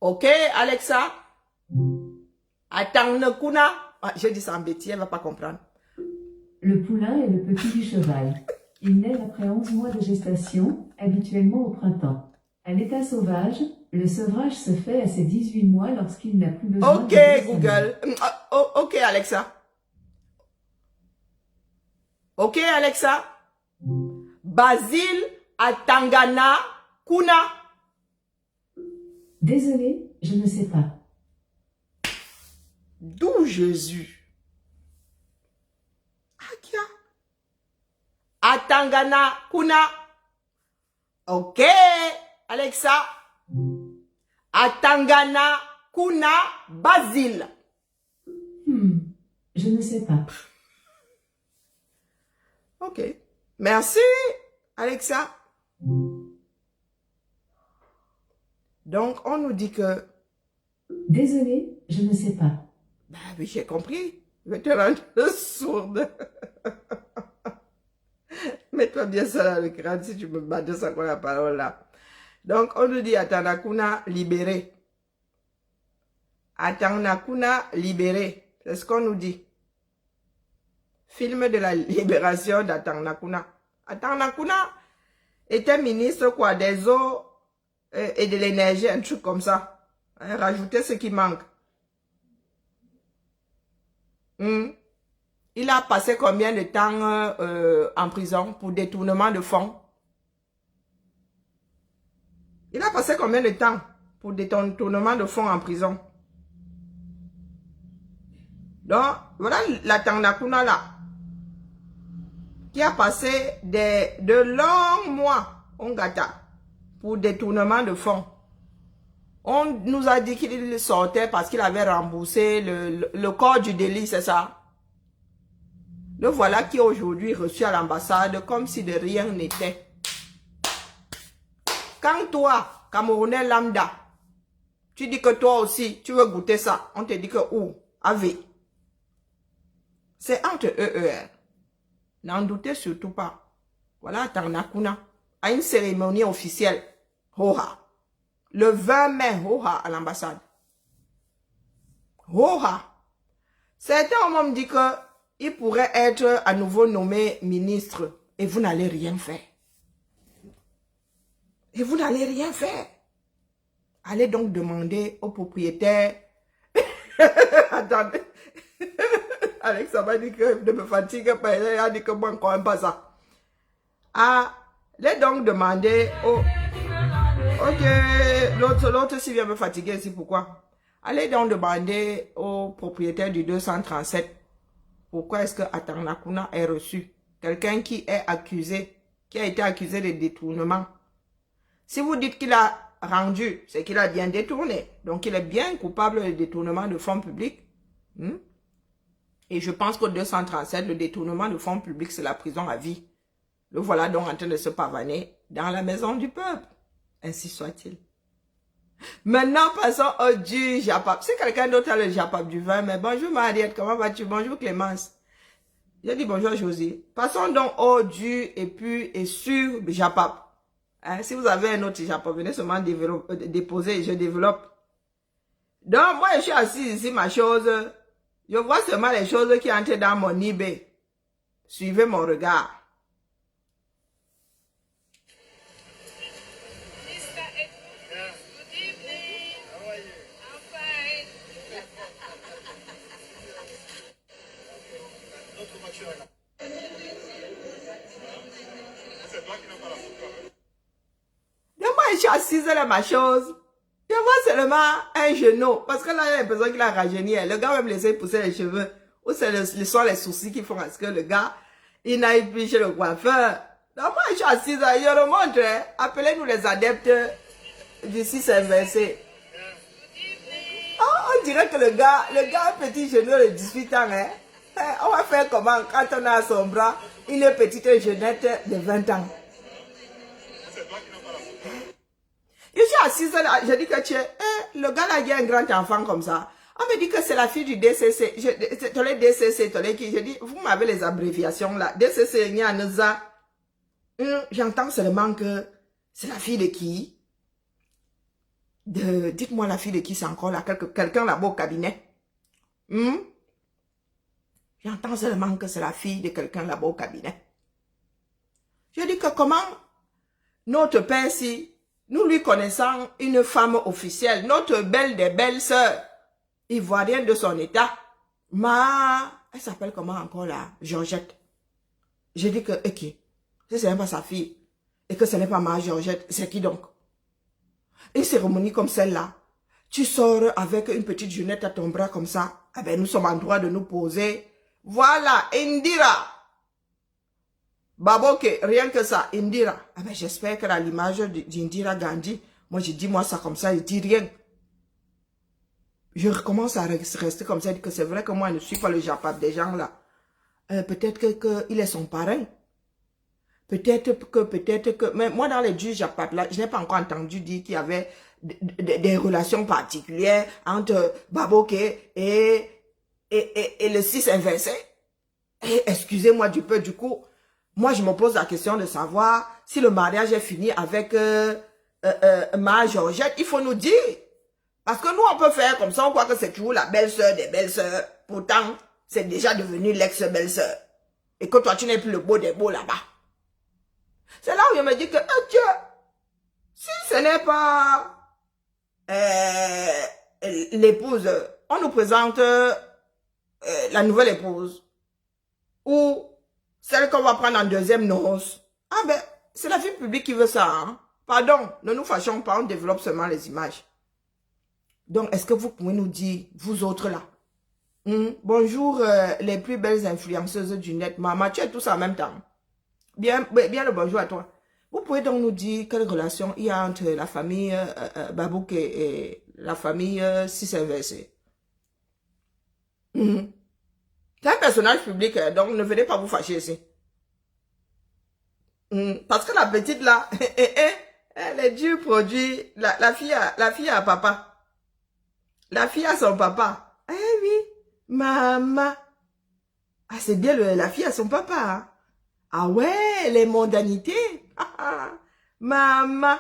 Ok, Alexa, Atangekuna. Ah, j'ai dit ça en bêtise, elle ne va pas comprendre. le poulain est le petit du cheval. Il naît après 11 mois de gestation, habituellement au printemps. À l'état sauvage, le sevrage se fait à ses 18 mois lorsqu'il n'a plus besoin Ok, de lait sanguin. Google. Ok, Alexa. Ok, Alexa. Basile Atangana Kuna. Désolé, je ne sais pas. D'où Jésus? Akia. Atangana Kuna. Ok, Alexa. Atangana Kuna Basile. Je ne sais pas. Ok. Merci, Alexa. Donc, on nous dit que... Désolé, je ne sais pas. Ben oui, j'ai compris. Je vais te rendre sourde. Mets-toi bien ça dans le crâne si tu me bats de ça quoi la parole là. Donc, on nous dit Atanakuna libéré. Atanakuna libéré. C'est ce qu'on nous dit. Film de la libération d'Atanakuna. Atanakuna était ministre quoi, des eaux et de l'énergie, un truc comme ça. Hein, rajouter ce qui manque. Il a passé combien de temps en prison pour détournement de fonds? Il a passé combien de temps pour détournement de fonds en prison? Donc, voilà la Tanakuna là, qui a passé de longs mois au Gata pour détournement de fonds. On nous a dit qu'il sortait parce qu'il avait remboursé le corps du délit, c'est ça? Le voilà qui est aujourd'hui reçu à l'ambassade comme si de rien n'était. Quand toi, Camerounais lambda, tu dis que toi aussi, tu veux goûter ça, on te dit que où? AV. C'est entre eux. N'en doutez surtout pas. Voilà Tanakuna, à une cérémonie officielle. Hoha. Le 20 mai, hoha, à l'ambassade. Hoha. Certains m'ont dit que il pourrait être à nouveau nommé ministre et vous n'allez rien faire. Et vous n'allez rien faire. Allez donc demander au propriétaire. Attendez. Alexa m'a dit que ne me fatigue pas. Il a dit que moi, quand même pas ça. Allez donc demander au... Ok, l'autre s'il vient me fatiguer ici, pourquoi? Allez donc demander au propriétaire du 237. Pourquoi est-ce que Atanakuna est reçu? Quelqu'un qui est accusé, qui a été accusé de détournement. Si vous dites qu'il a rendu, c'est qu'il a bien détourné. Donc il est bien coupable de détournement de fonds publics. Et je pense qu'au 237, le détournement de fonds publics, c'est la prison à vie. Le voilà donc en train de se pavaner dans la maison du peuple. Ainsi soit-il. Maintenant, passons au du Japap. Si quelqu'un d'autre a le Japap du vin, mais bonjour Mariette, comment vas-tu? Bonjour Clémence. J'ai dit bonjour Josie. Passons donc au du et puis et sur Japap. Hein, si vous avez un autre Japap, venez seulement déposer et je développe. Donc, moi, je suis assise ici, ma chose. Je vois seulement les choses qui entrent dans mon eBay. Suivez mon regard. Donc moi, je suis assise là, ma chose. Je vois seulement un genou. Parce que là, il y a l'impression qu'il a rajeuni. Le gars va me laisser pousser les cheveux. Ou ce sont les soucis qui font à ce que le gars, il n'aille plus chez le coiffeur. Donc moi, je suis assise là. Je le montre. Hein. Appelez-nous les adeptes du 6 inversé. Oh, on dirait que le gars, un petit genou de 18 ans. Hein. On va faire comment quand on a son bras, une petite jeunette de 20 ans. Je suis assise là, je dis que tu es, le gars là, il y a un grand enfant comme ça. On me dit que c'est la fille du DCC. Tu les DCC, tu les qui? Je dis, vous m'avez les abréviations là. DCC, il y a Neza. J'entends seulement que c'est la fille de qui? Dites-moi la fille de qui c'est encore là? Quelqu'un là-bas au cabinet. Je J'entends seulement que c'est la fille de quelqu'un là-bas au cabinet. Je dis que comment notre père, si nous lui connaissons une femme officielle, notre belle des belles sœurs, ivoirienne de son état, elle s'appelle comment encore là? Georgette. Je dis que, ok, si ce n'est pas sa fille, et que ce n'est pas ma Georgette, c'est qui donc? Une cérémonie comme celle-là, tu sors avec une petite jeunette à ton bras comme ça, eh ben nous sommes en droit de nous poser. Voilà, Indira. Baboke, rien que ça, Indira. Eh ben j'espère qu'à l'image d'Indira Gandhi, moi je dis moi ça comme ça, je dis rien. Je recommence à rester comme ça, que c'est vrai que moi je ne suis pas le japap des gens là. Peut-être qu'il est son parrain. Peut-être que, mais moi dans les du japap là, je n'ai pas encore entendu dire qu'il y avait des relations particulières entre Baboke et le 6 inversé. Et excusez-moi du peu, du coup, moi je me pose la question de savoir si le mariage est fini avec ma Georgette, il faut nous dire. Parce que nous on peut faire comme ça, on croit que c'est toujours la belle-sœur des belles-sœurs. Pourtant, c'est déjà devenu l'ex-belle-sœur. Et que toi tu n'es plus le beau des beaux là-bas. C'est là où je me dis que, oh Dieu, si ce n'est pas l'épouse, on nous présente la nouvelle épouse. Ou celle qu'on va prendre en deuxième noce. Ah ben, c'est la vie publique qui veut ça. Hein? Pardon, ne nous fâchons pas, on développe seulement les images. Donc, est-ce que vous pouvez nous dire, vous autres là, bonjour les plus belles influenceuses du net. Maman, tu es tous en même temps. Bien le bonjour à toi. Vous pouvez donc nous dire quelle relation il y a entre la famille Babouk et la famille 6 inversé. C'est un personnage public, donc ne venez pas vous fâcher ici. Parce que la petite là, elle est du produit. La fille a papa. La fille a son papa. Eh oui, maman. Ah, c'est bien la fille a son papa. Hein? Ah ouais, les mondanités. Maman.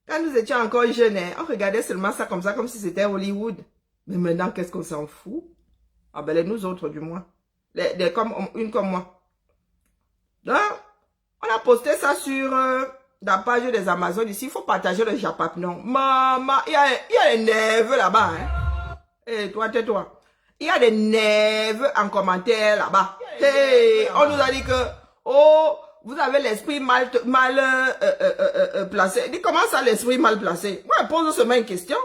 Quand nous étions encore jeunes, on regardait seulement ça comme si c'était Hollywood. Mais maintenant, qu'est-ce qu'on s'en fout? Ah ben, nous autres, du moins. Une comme moi. Donc, on a posté ça sur la page des Amazones ici. Il faut partager le japap, non? Maman, il y a des neveux là-bas, hein? Eh, toi, tais-toi. Il y a des neveux en commentaire là-bas. Hey, on nous a dit que, oh, vous avez l'esprit mal placé. Dis, comment ça, l'esprit mal placé? Moi, je pose seulement une question.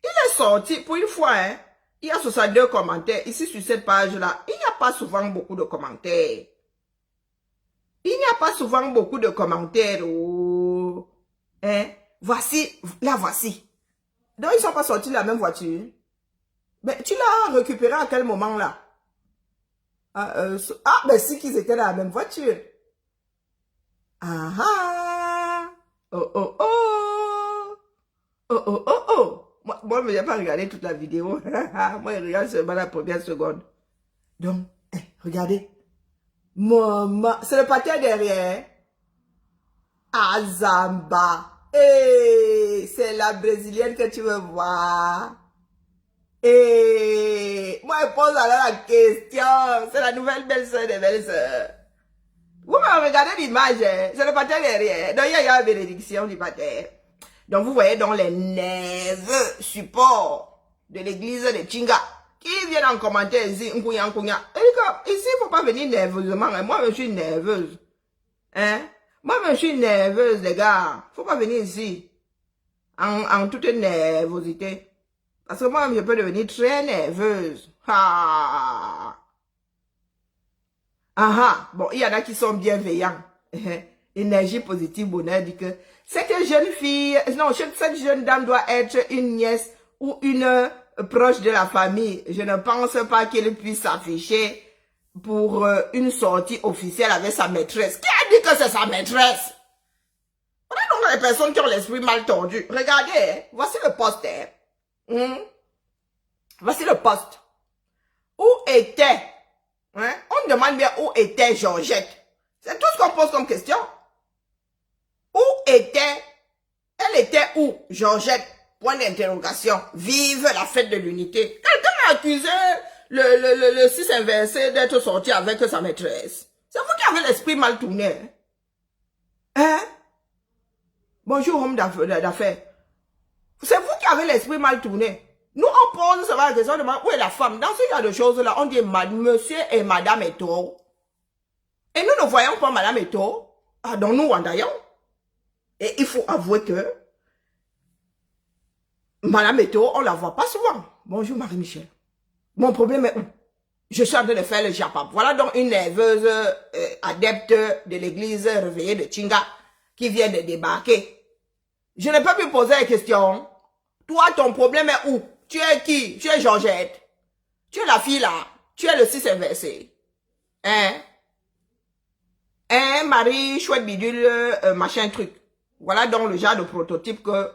Il est sorti, pour une fois, hein, il y a 62 commentaires. Ici, sur cette page-là, il n'y a pas souvent beaucoup de commentaires. Il n'y a pas souvent beaucoup de commentaires. Oh. Hein? Voici, la voici. Donc, ils ne sont pas sortis de la même voiture. Mais tu l'as récupéré à quel moment, là? Ben si qu'ils étaient dans la même voiture. Ah ah! Oh oh oh! Oh oh oh oh! Moi, je n'ai pas regardé toute la vidéo. Moi, je regarde seulement la première seconde. Donc, regardez. Maman, c'est le pâté derrière. Azamba. C'est la brésilienne que tu veux voir. Moi, je pose alors la question. C'est la nouvelle belle-sœur des belles-sœurs. Vous me regardez l'image, c'est le pâté derrière. Donc, il y a la bénédiction du pâté. Donc, vous voyez donc les neveux supports de l'église de Chinga qui viennent en commentaire ici. Ici, il ne faut pas venir nerveusement. Moi, je suis nerveuse. Hein? Moi, je suis nerveuse, les gars. Il ne faut pas venir ici en toute nervosité. Parce que moi, je peux devenir très nerveuse. Ah. Bon, il y en a qui sont bienveillants. Énergie positive, bonheur, dit que cette jeune fille, non, cette jeune dame doit être une nièce ou une proche de la famille. Je ne pense pas qu'elle puisse s'afficher pour une sortie officielle avec sa maîtresse. Qui a dit que c'est sa maîtresse? On a donc les personnes qui ont l'esprit mal tordu. Regardez, voici le poster. Voici le poste. Où était, hein? On demande bien où était Georgette. C'est tout ce qu'on pose comme question. Où était, elle était où, Georgette? Point d'interrogation. Vive la fête de l'unité. Quelqu'un a accusé le 6 inversé d'être sorti avec sa maîtresse. C'est vous qui avez l'esprit mal tourné. Hein? Bonjour, homme d'affaires. C'est vous qui avez l'esprit mal tourné. Nous, on pose seulement la question de où est la femme. Dans ce genre de choses-là, on dit monsieur et madame Eto. Et nous ne voyons pas madame Eto. Ah, donc nous, Wandayon. Et il faut avouer que madame Eto, on la voit pas souvent. Bonjour, Marie-Michel. Mon problème est où? Je suis en train de faire le japap. Voilà donc une nerveuse adepte de l'église réveillée de Chinga qui vient de débarquer. Je n'ai pas pu poser la question. Toi, ton problème est où? Tu es qui? Tu es Georgette. Tu es la fille là. Tu es le 6 inversé. Hein? Hein, Marie, chouette bidule, machin truc. Voilà donc le genre de prototype que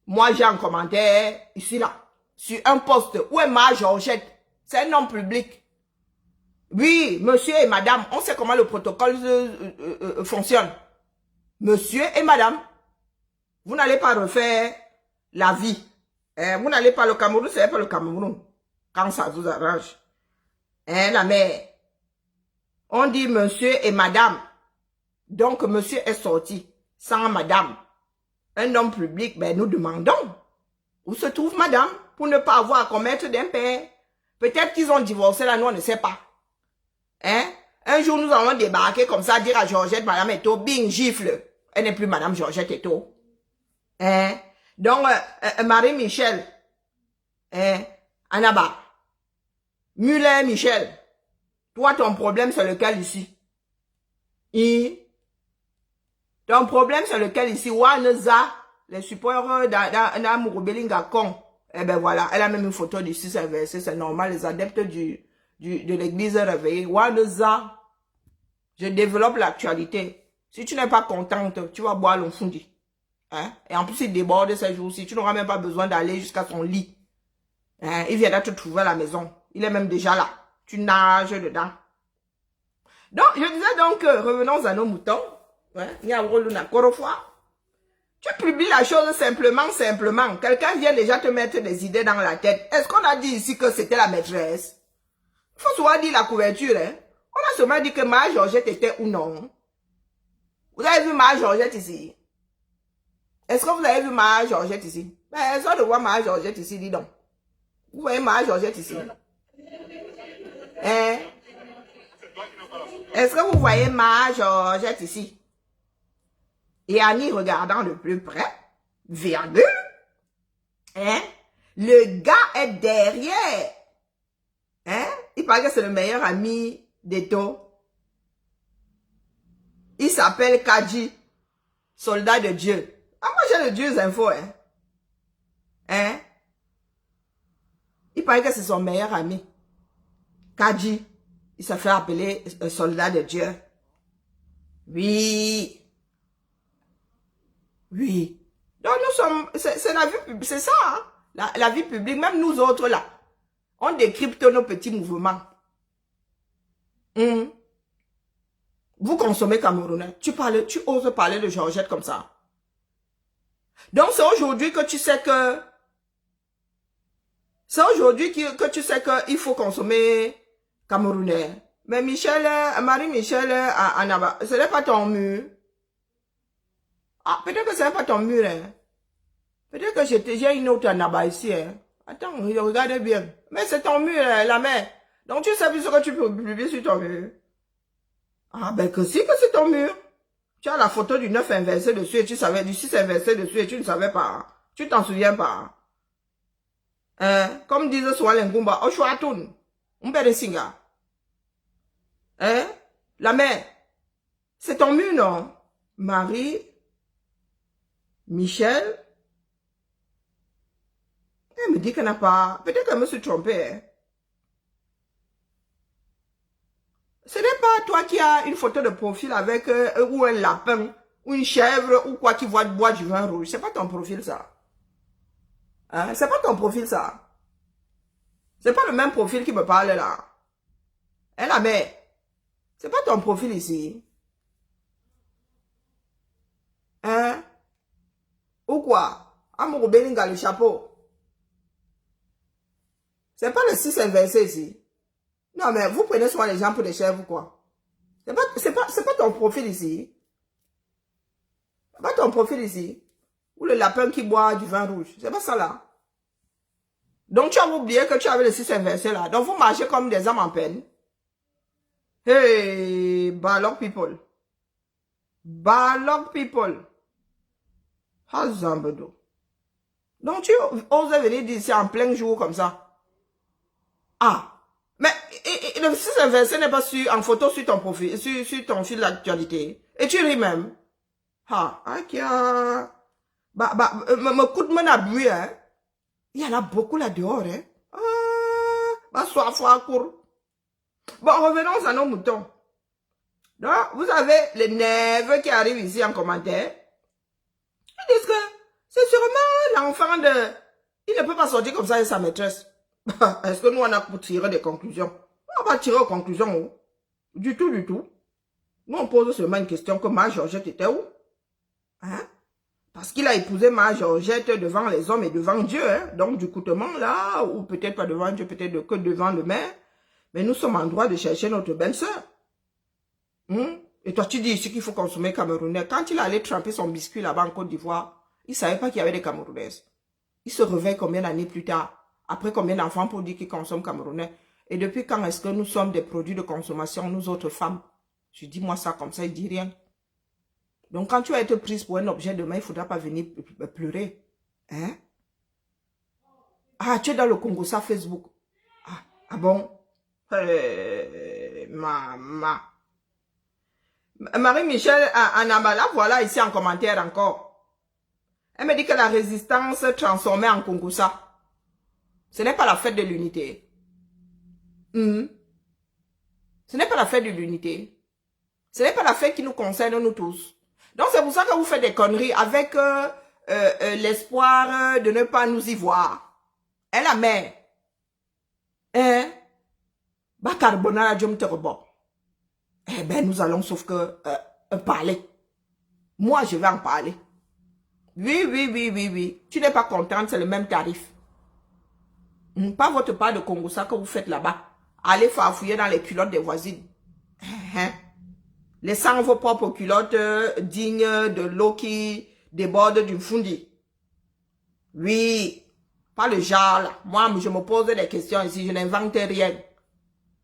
moi j'ai en commentaire ici là. Sur un poste. Où est ma Georgette? C'est un nom public. Oui, monsieur et madame. On sait comment le protocole fonctionne. Monsieur et madame. Vous n'allez pas refaire la vie. Vous n'allez pas le Cameroun, c'est pas le Cameroun. Quand ça vous arrange. La mère. On dit monsieur et madame. Donc, monsieur est sorti sans madame. Un homme public, ben nous demandons où se trouve madame pour ne pas avoir à commettre d'impair. Peut-être qu'ils ont divorcé là, nous on ne sait pas. Hein? Un jour, nous allons débarquer comme ça, dire à Georgette, madame Eto, bing, gifle. Elle n'est plus madame Georgette Eto. Hein? Donc, Marie-Michel, hein? Anaba, Muller-Michel, toi, ton problème, c'est lequel ici? Ton problème, c'est lequel ici? Waneza, les supporters d'Amouroubelinga Kong. Eh ben voilà, elle a même une photo du 6 inversé, c'est normal, les adeptes de l'église réveillée. Waneza, je développe l'actualité. Si tu n'es pas contente, tu vas boire l'onfundi. Hein? Et en plus, il déborde ces jours-ci. Tu n'auras même pas besoin d'aller jusqu'à son lit. Hein? Il viendra te trouver à la maison. Il est même déjà là. Tu nages dedans. Donc, je disais donc, revenons à nos moutons. Hein? Tu publies la chose simplement. Quelqu'un vient déjà te mettre des idées dans la tête. Est-ce qu'on a dit ici que c'était la maîtresse? Il faut souvent dire la couverture. Hein? On a seulement dit que ma Georgette était ou non. Vous avez vu ma Georgette ici? Est-ce que vous avez vu ma Georgette ici? Ben, est-ce de voir ma Georgette ici, dis donc. Vous voyez ma Georgette ici? Hein? Est-ce que vous voyez ma Georgette ici? Et en y regardant de plus près, virgule, hein? Le gars est derrière. Hein? Il paraît que c'est le meilleur ami d'Eto. Il s'appelle Kaji, soldat de Dieu. Ah, moi j'ai le Dieu info, hein? Hein? Il paraît que c'est son meilleur ami. Kaji, il s'est fait appeler soldat de Dieu. Oui. Oui. Donc nous sommes, c'est la vie publique, c'est ça, hein? La vie publique, même nous autres là, on décrypte nos petits mouvements. Vous consommez camerounais, tu oses parler de Georgette comme ça. Donc c'est aujourd'hui que tu sais que, il faut consommer camerounais. Mais Marie-Michel, Anaba, ce n'est pas ton mur. Ah, peut-être que ce n'est pas ton mur, hein. Peut-être que j'ai une autre Anaba ici, hein. Attends, regardez bien. Mais c'est ton mur, la mère. Donc tu sais plus ce que tu peux publier sur ton mur. Ah, ben que si que c'est ton mur. Tu as la photo du 9 inversé dessus et tu savais, du 6 inversé dessus et tu ne savais pas. Tu t'en souviens pas. Hein? Comme disait Swalen Ngumba, Oshuatun, Mbere Singa. Hein? La mère. C'est ton mur, non? Marie, Michel. Elle me dit qu'elle n'a pas. Peut-être qu'elle me suis trompée. Hein? Ce n'est pas toi qui as une photo de profil avec ou un lapin, ou une chèvre, ou quoi qui boit du vin rouge. C'est pas ton profil, ça. Hein? C'est pas ton profil, ça. C'est pas le même profil qui me parle là. Hein, la mère? C'est pas ton profil ici. Hein? Ou quoi? Amour Belinga, le chapeau. C'est pas le 6 inversé ici. Non, mais vous prenez soin les gens pour des chèvres ou quoi? C'est pas ton profil ici. C'est pas ton profil ici. Ou le lapin qui boit du vin rouge. C'est pas ça là. Donc tu as oublié que tu avais le 6 inversé là. Donc vous marchez comme des âmes en peine. Hey, Balog people. Balog people. Hazambedo. Donc tu oses venir d'ici en plein jour comme ça. Ah. Mais le 6 inversé n'est pas en photo sur ton profil, sur ton fil d'actualité. Et tu ris même. Ah, ok. Me coûte mon abus, hein. Il y en a beaucoup là dehors, hein. Soif, court. Bon, revenons à nos moutons. Donc, vous avez les neveux qui arrivent ici en commentaire. Ils disent que c'est sûrement l'enfant de... Il ne peut pas sortir comme ça avec sa maîtresse. Est-ce que nous, on a pour tirer des conclusions? On va tirer aux conclusions, où? Du tout, du tout. Nous, on pose seulement une question que ma Georgette était où? Hein? Parce qu'il a épousé ma Georgette devant les hommes et devant Dieu. Hein? Donc, du coutement, là, ou peut-être pas devant Dieu, peut-être que devant le maire. Mais nous sommes en droit de chercher notre belle-sœur. Et toi, tu dis ici qu'il faut consommer camerounais. Quand il allait tremper son biscuit là-bas en Côte d'Ivoire, il ne savait pas qu'il y avait des Camerounaises. Il se réveille combien d'années plus tard? Après combien d'enfants pour dire qu'ils consomment camerounais? Et depuis quand est-ce que nous sommes des produits de consommation, nous autres femmes? Je dis moi ça comme ça, il dit rien. Donc quand tu vas être prise pour un objet demain, il ne faudra pas venir pleurer. Hein? Ah, tu es dans le Congo, ça, Facebook. Ah bon? Maman. Marie-Michel Anabala, voilà ici en commentaire encore. Elle me dit que la résistance transformée en Kongoussa. Ce n'est pas la fête de l'unité. Ce n'est pas la fête de l'unité. Ce n'est pas la fête qui nous concerne nous tous. Donc c'est pour ça que vous faites des conneries avec l'espoir de ne pas nous y voir. Hein, la mère? Hein? Bah carbonara, je me te rebord. Eh ben, nous allons sauf que parler. Moi, je vais en parler. Oui. Tu n'es pas contente, c'est le même tarif. Pas votre part de Congossa que vous faites là-bas. Allez farfouiller dans les culottes des voisines. Laissant vos propres culottes dignes de l'eau qui déborde du fundi. Oui. Pas le genre là. Moi, je me pose des questions ici. Je n'invente rien.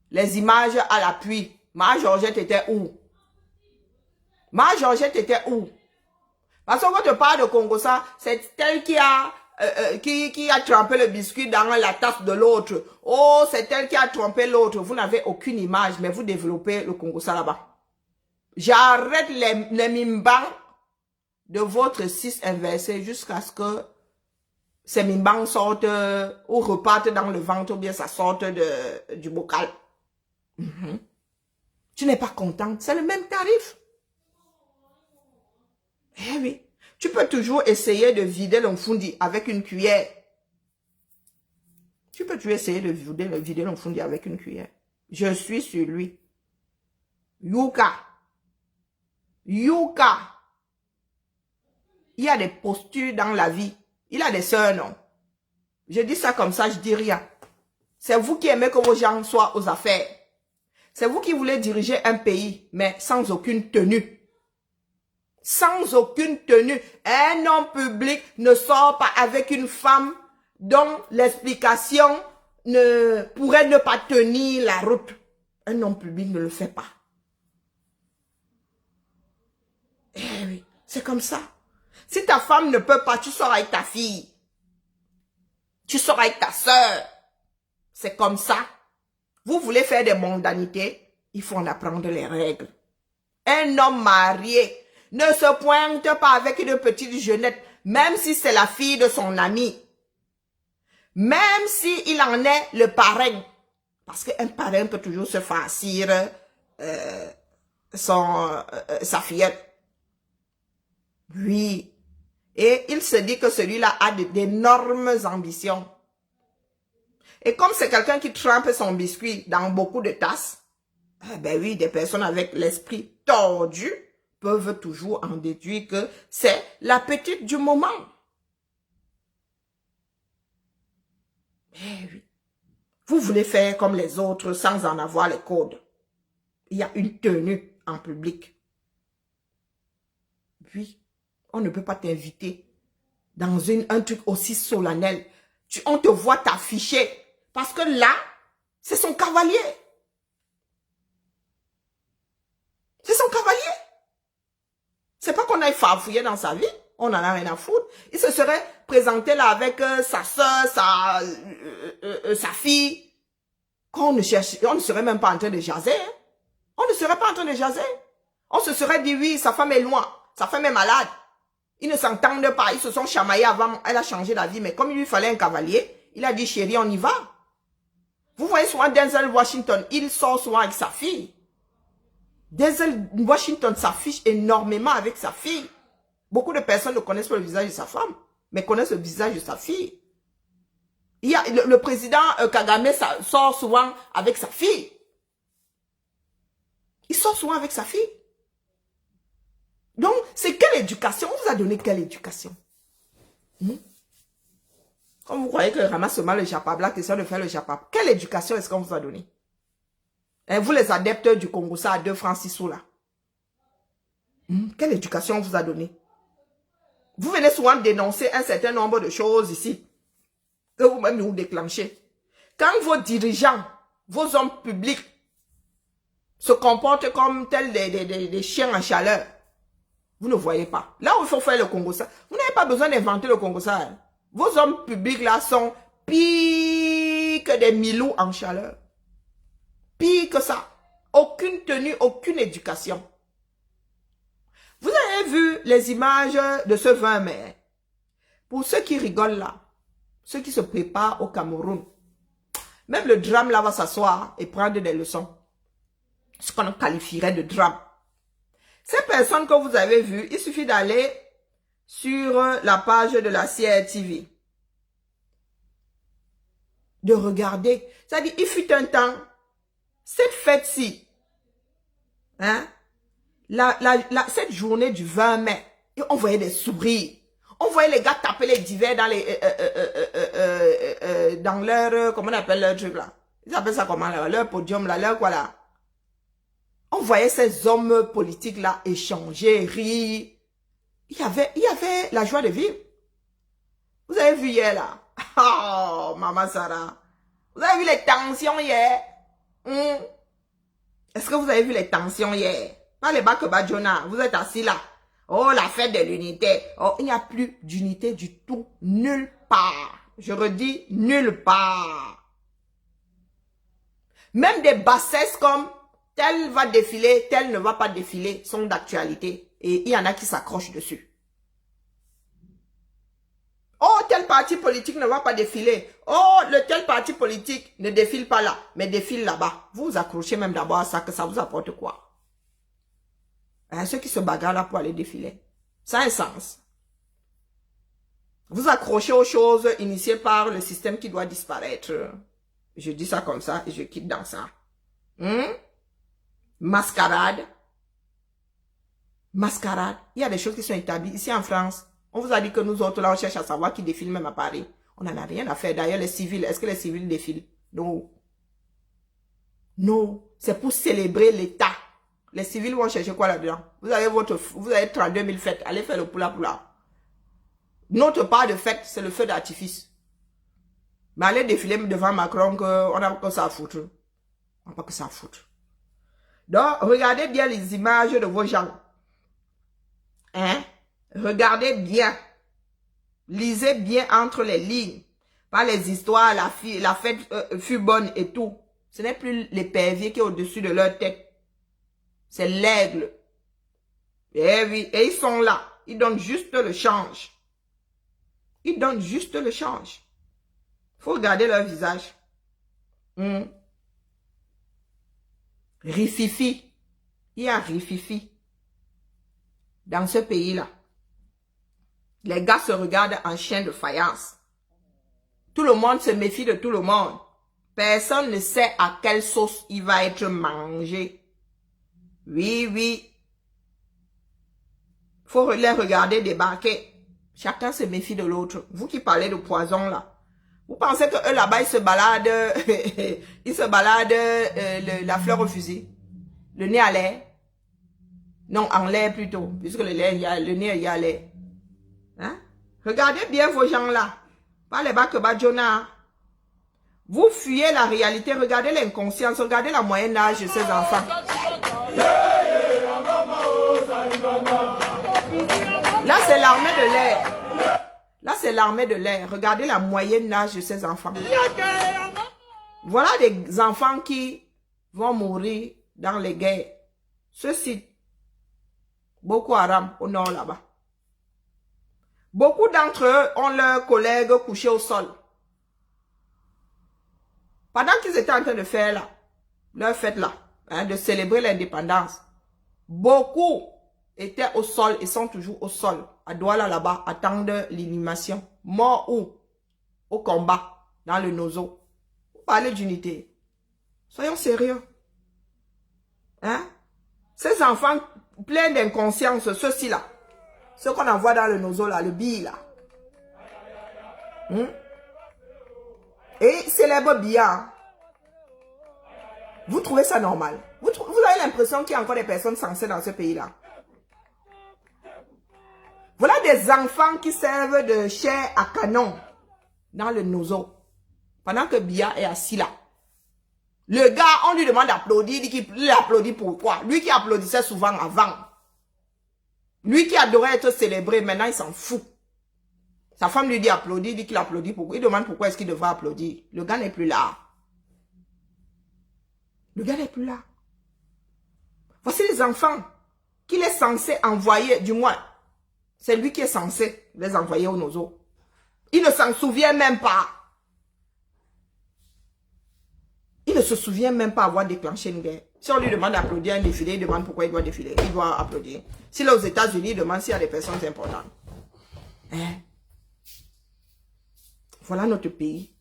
Les images à l'appui. Ma Georgette était où? Ma Georgette était où? Parce qu'on te parle de Congossa, c'est elle qui a trempé le biscuit dans la tasse de l'autre. Oh, c'est elle qui a trompé l'autre. Vous n'avez aucune image, mais vous développez le Congossa là-bas. J'arrête les mimbans de votre 6 inversé jusqu'à ce que ces mimbans sortent ou repartent dans le ventre ou bien ça sorte du bocal. Tu n'es pas contente, c'est le même tarif. Eh oui, tu peux toujours essayer de vider le fundi avec une cuillère. Tu peux toujours essayer de vider le fundi avec une cuillère. Je suis sur lui. Yuka. Il y a des postures dans la vie. Il a des sœurs, non? Je dis ça comme ça, je dis rien. C'est vous qui aimez que vos gens soient aux affaires. C'est vous qui voulez diriger un pays, mais sans aucune tenue. Sans aucune tenue. Un homme public ne sort pas avec une femme dont l'explication pourrait ne pas tenir la route. Un homme public ne le fait pas. Eh oui, c'est comme ça. Si ta femme ne peut pas, tu sors avec ta fille. Tu sors avec ta sœur. C'est comme ça. Vous voulez faire des mondanités, il faut en apprendre les règles. Un homme marié ne se pointe pas avec une petite jeunette, même si c'est la fille de son ami. Même si il en est le parrain. Parce qu'un parrain peut toujours se farcir sa fillette. Oui. Et il se dit que celui-là a d'énormes ambitions. Et comme c'est quelqu'un qui trempe son biscuit dans beaucoup de tasses, ben oui, des personnes avec l'esprit tordu peuvent toujours en déduire que c'est la petite du moment. Eh oui. Vous voulez faire comme les autres sans en avoir les codes. Il y a une tenue en public. Oui, on ne peut pas t'inviter dans un truc aussi solennel. On te voit t'afficher. Parce que là, c'est son cavalier. C'est son cavalier. C'est pas qu'on aille farfouiller dans sa vie. On en a rien à foutre. Il se serait présenté là avec sa soeur, sa fille. On ne serait même pas en train de jaser. Hein. On ne serait pas en train de jaser. On se serait dit, oui, sa femme est loin. Sa femme est malade. Ils ne s'entendent pas. Ils se sont chamaillés avant. Elle a changé la vie. Mais comme il lui fallait un cavalier, il a dit, chérie, on y va. Vous voyez souvent Denzel Washington. Il sort souvent avec sa fille. Denzel Washington s'affiche énormément avec sa fille. Beaucoup de personnes ne connaissent pas le visage de sa femme, mais connaissent le visage de sa fille. Il y a, le président Kagame sort souvent avec sa fille. Il sort souvent avec sa fille. Donc, c'est quelle éducation? On vous a donné quelle éducation? Comme vous croyez que ramasse seulement le japab, là, question de faire le japab. Quelle éducation est-ce qu'on vous a donné? Et vous, les adeptes du Congo, ça à 2 francs 6 sous, là. Quelle éducation on vous a donné? Vous venez souvent dénoncer un certain nombre de choses ici, que vous-même vous déclenchez. Quand vos dirigeants, vos hommes publics, se comportent comme tels des chiens en chaleur, vous ne voyez pas. Là où il faut faire le Congo, ça, vous n'avez pas besoin d'inventer le Congo, ça. Hein. Vos hommes publics là sont pires que des milous en chaleur. Pire que ça. Aucune tenue, aucune éducation. Vous avez vu les images de ce 20 mai. Pour ceux qui rigolent là, ceux qui se préparent au Cameroun, même le drame là va s'asseoir et prendre des leçons. Ce qu'on qualifierait de drame. Ces personnes que vous avez vues, il suffit d'aller sur la page de la CRTV. De regarder. C'est-à-dire, il fut un temps, cette fête-ci, hein, cette journée du 20 mai, on voyait des sourires. On voyait les gars taper les divers dans les, dans leur, comment on appelle leur truc là? Ils appellent ça comment là? Leur podium là, leur quoi là? On voyait ces hommes politiques là échanger, rire. Il y avait la joie de vivre. Vous avez vu hier là? Oh, Maman Sarah. Vous avez vu les tensions hier? Est-ce que vous avez vu les tensions hier? Pas les Bakeba Jonah, vous êtes assis là. Oh, la fête de l'unité. Oh, il n'y a plus d'unité du tout. Nulle part. Je redis, nulle part. Même des bassesses comme tel va défiler, tel ne va pas défiler sont d'actualité. Et il y en a qui s'accrochent dessus. Oh, tel parti politique ne va pas défiler. Oh, le tel parti politique ne défile pas là, mais défile là-bas. Vous vous accrochez même d'abord à ça, que ça vous apporte quoi? Hein, ceux qui se bagarrent là pour aller défiler. Ça a un sens. Vous accrochez aux choses initiées par le système qui doit disparaître. Je dis ça comme ça et je quitte dans ça. Mascarade. Mascarade. Il y a des choses qui sont établies. Ici en France, on vous a dit que nous autres là, on cherche à savoir qui défile même à Paris. On n'en a rien à faire. D'ailleurs, les civils, est-ce que les civils défilent? Non. Non. C'est pour célébrer l'État. Les civils vont chercher quoi là-dedans? Vous avez 32 000 fêtes. Allez faire le poula-poula. Notre part de fête, c'est le feu d'artifice. Mais allez défiler devant Macron qu'on n'a pas que ça à foutre. On n'a pas que ça à foutre. Donc, regardez bien les images de vos gens. Hein? Regardez bien. Lisez bien entre les lignes. Pas les histoires, la fête fut bonne et tout. Ce n'est plus l'épervier qui est au-dessus de leur tête. C'est l'aigle. Et oui, et ils sont là. Ils donnent juste le change. Ils donnent juste le change. Il faut regarder leur visage. Rififi. Il y a rififi. Dans ce pays-là. Les gars se regardent en chien de faïence. Tout le monde se méfie de tout le monde. Personne ne sait à quelle sauce il va être mangé. Oui, oui. Faut les regarder débarquer. Chacun se méfie de l'autre. Vous qui parlez de poison là. Vous pensez que eux là-bas, ils se baladent, ils se baladent la fleur au fusil, le nez à l'air. Non, en l'air plutôt, puisque le nez, il y a l'air. Hein? Regardez bien vos gens là. Pas les Bakeba Jonah. Vous fuyez la réalité, regardez l'inconscience, regardez la moyenne d'âge de ces enfants. Là, c'est l'armée de l'air. Là, c'est l'armée de l'air. Regardez la moyenne d'âge de ces enfants. Voilà des enfants qui vont mourir dans les guerres. Ceux-ci, Boko Haram, au nord là-bas. Beaucoup d'entre eux ont leurs collègues couchés au sol. Pendant qu'ils étaient en train de faire là, leur fête là, hein, de célébrer l'indépendance, beaucoup étaient au sol et sont toujours au sol, à Douala là-bas, attendent l'inhumation. Mort où? Au combat, dans le Nozo. Vous parlez d'unité. Soyons sérieux. Hein? Ces enfants pleins d'inconscience, ceux-ci là, ceux qu'on envoie dans le Nozo là, le billet là. Et célèbre bien. Vous trouvez ça normal? Vous avez l'impression qu'il y a encore des personnes sensées dans ce pays-là. Voilà des enfants qui servent de chair à canon dans le Nozo. Pendant que Bia est assis là. Le gars, on lui demande d'applaudir. Il dit qu'il applaudit pourquoi? Lui qui applaudissait souvent avant. Lui qui adorait être célébré, maintenant il s'en fout. Sa femme lui dit applaudit, il dit qu'il applaudit pourquoi. Il demande pourquoi est-ce qu'il devrait applaudir. Le gars n'est plus là. Le gars n'est plus là. Voici les enfants qu'il est censé envoyer, du moins, c'est lui qui est censé les envoyer au Nozo. Il ne s'en souvient même pas. Il ne se souvient même pas avoir déclenché une guerre. Si on lui demande d'applaudir un défilé, il demande pourquoi il doit défiler. Il doit applaudir. S'il est aux États-Unis, il demande s'il y a des personnes importantes. Hein? Voilà notre pays.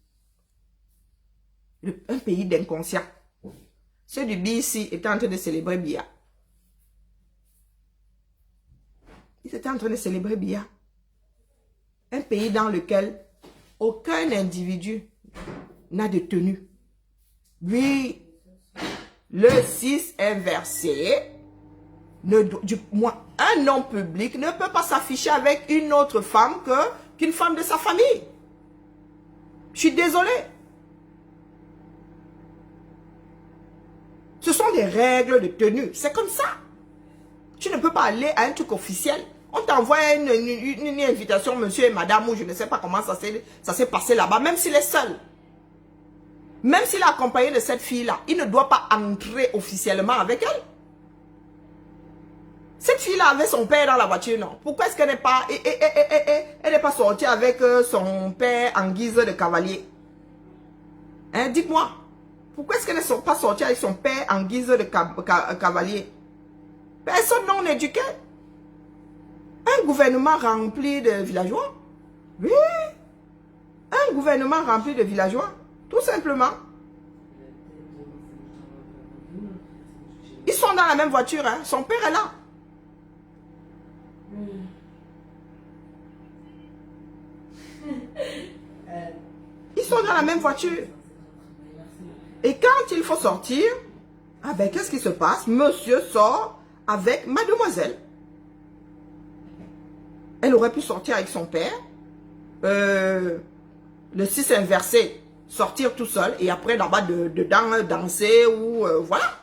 Un pays d'inconscients. Ceux du BC étaient en train de célébrer Bia. Ils étaient en train de célébrer Bia. Un pays dans lequel aucun individu n'a de tenue. Lui, le 6 inversé, un homme public ne peut pas s'afficher avec une autre femme qu'une femme de sa famille. Je suis désolée. Ce sont des règles de tenue. C'est comme ça. Tu ne peux pas aller à un truc officiel. On t'envoie une invitation, monsieur et madame, ou je ne sais pas comment ça s'est passé là-bas, même s'il est seul. Même s'il est accompagné de cette fille-là, il ne doit pas entrer officiellement avec elle. Cette fille-là avait son père dans la voiture, non? Pourquoi est-ce qu'elle n'est pas, elle n'est pas sortie avec son père en guise de cavalier? Hein, dites-moi. Pourquoi est-ce qu'elle n'est pas sortie avec son père en guise de cavalier? Personne non éduqué. Un gouvernement rempli de villageois. Oui. Un gouvernement rempli de villageois. Tout simplement. Ils sont dans la même voiture. Hein. Son père est là. Ils sont dans la même voiture. Et quand il faut sortir, ah ben qu'est-ce qui se passe? Monsieur sort avec mademoiselle. Elle aurait pu sortir avec son père. Le 6 inversé, sortir tout seul et après là-bas dedans danser ou voilà.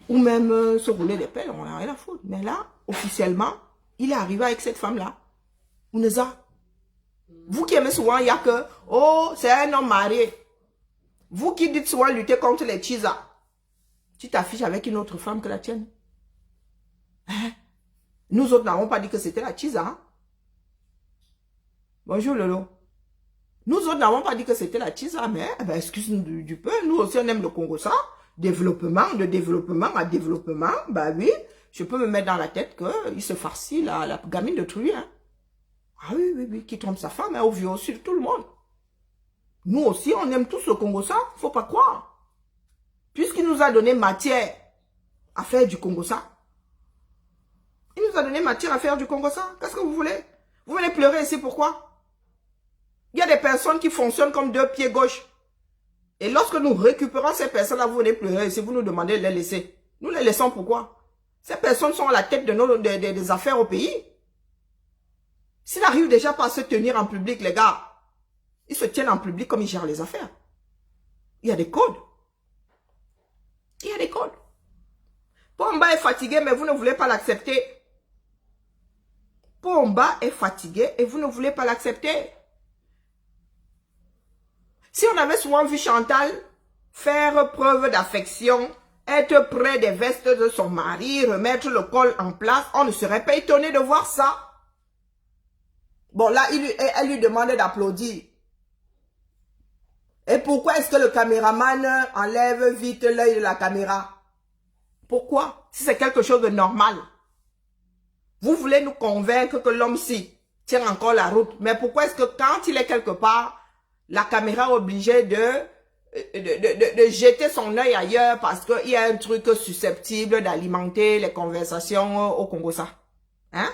Ou même se rouler des pelles, on n'a rien à foutre. Mais là, officiellement, il est arrivé avec cette femme-là. Ouneza. Vous qui aimez souvent, il n'y a que, oh, c'est un homme marié. Vous qui dites souvent lutter contre les Chisa, tu t'affiches avec une autre femme que la tienne. Hein? Nous autres n'avons pas dit que c'était la Chisa. Hein? Bonjour Lolo. Nous autres n'avons pas dit que c'était la Chisa, mais ben, excuse-nous du peu. Nous aussi on aime le Congo ça. Développement, de développement à développement. Bah oui, je peux me mettre dans la tête qu'il se farcit la gamine de truie. Hein? Ah oui, qui trompe sa femme, hein, au vieux aussi de tout le monde. Nous aussi, on aime tous le Congo ça, faut pas croire. Puisqu'il nous a donné matière à faire du Congo ça. Il nous a donné matière à faire du Congo ça. Qu'est-ce que vous voulez? Vous venez pleurer ici, pourquoi? Il y a des personnes qui fonctionnent comme deux pieds gauche. Et lorsque nous récupérons ces personnes-là, vous venez pleurer. Si vous nous demandez de les laisser, nous les laissons pourquoi? Ces personnes sont à la tête de des affaires au pays. S'ils n'arrivent déjà pas à se tenir en public, les gars, ils se tiennent en public comme ils gèrent les affaires. Il y a des codes. Il y a des codes. Pomba est fatigué, mais vous ne voulez pas l'accepter. Pomba est fatigué et vous ne voulez pas l'accepter. Si on avait souvent vu Chantal faire preuve d'affection, être près des vestes de son mari, remettre le col en place, on ne serait pas étonné de voir ça. Bon, là, elle lui demandait d'applaudir. Et pourquoi est-ce que le caméraman enlève vite l'œil de la caméra? Pourquoi? Si c'est quelque chose de normal. Vous voulez nous convaincre que l'homme-ci tient encore la route. Mais pourquoi est-ce que quand il est quelque part, la caméra est obligée de jeter son œil ailleurs parce qu'il y a un truc susceptible d'alimenter les conversations au Congo-Ça? Hein?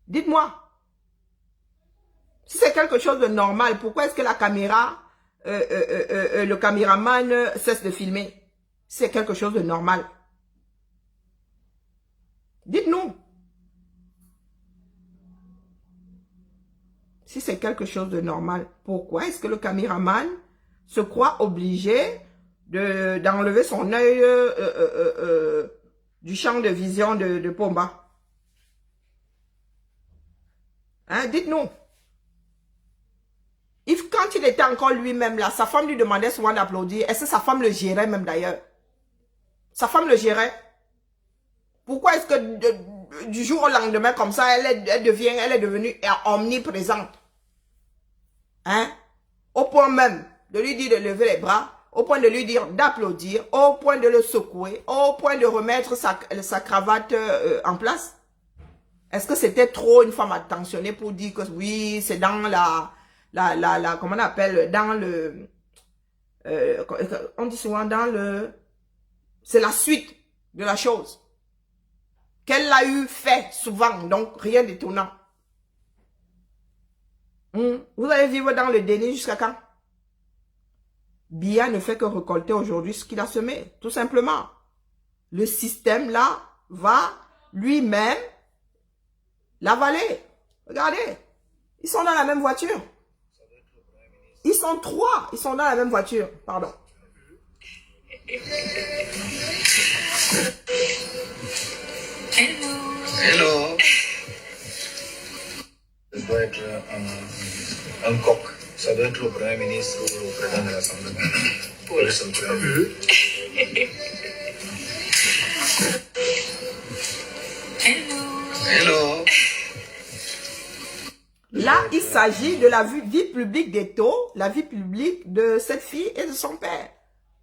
Dites-moi. Si c'est quelque chose de normal, pourquoi est-ce que la caméra, le caméraman cesse de filmer? Si c'est quelque chose de normal. Dites-nous. Si c'est quelque chose de normal, pourquoi est-ce que le caméraman se croit obligé d'enlever son œil du champ de vision de Pomba? Hein, dites-nous. Quand il était encore lui-même là, sa femme lui demandait souvent d'applaudir. Est-ce que sa femme le gérait même d'ailleurs? Sa femme le gérait. Pourquoi est-ce que du jour au lendemain comme ça, elle est devenue omniprésente? Hein? Au point même de lui dire de lever les bras, au point de lui dire d'applaudir, au point de le secouer, au point de remettre sa cravate en place. Est-ce que c'était trop une femme attentionnée pour dire que oui, c'est dans comment on appelle, dans le, on dit souvent dans le, c'est la suite de la chose. Qu'elle l'a eu fait souvent, donc rien d'étonnant. Vous allez vivre dans le déni jusqu'à quand? Biya ne fait que récolter aujourd'hui ce qu'il a semé, tout simplement. Le système là va lui-même l'avaler. Regardez, ils sont dans la même voiture. Ils sont trois, ils sont dans la même voiture, pardon. Hello. Ça doit être un coq. Ça doit être le Premier ministre ou le président de l'Assemblée. Pour le seul Premier. Hello. Là, il s'agit de la vie publique d'Eto, la vie publique de cette fille et de son père.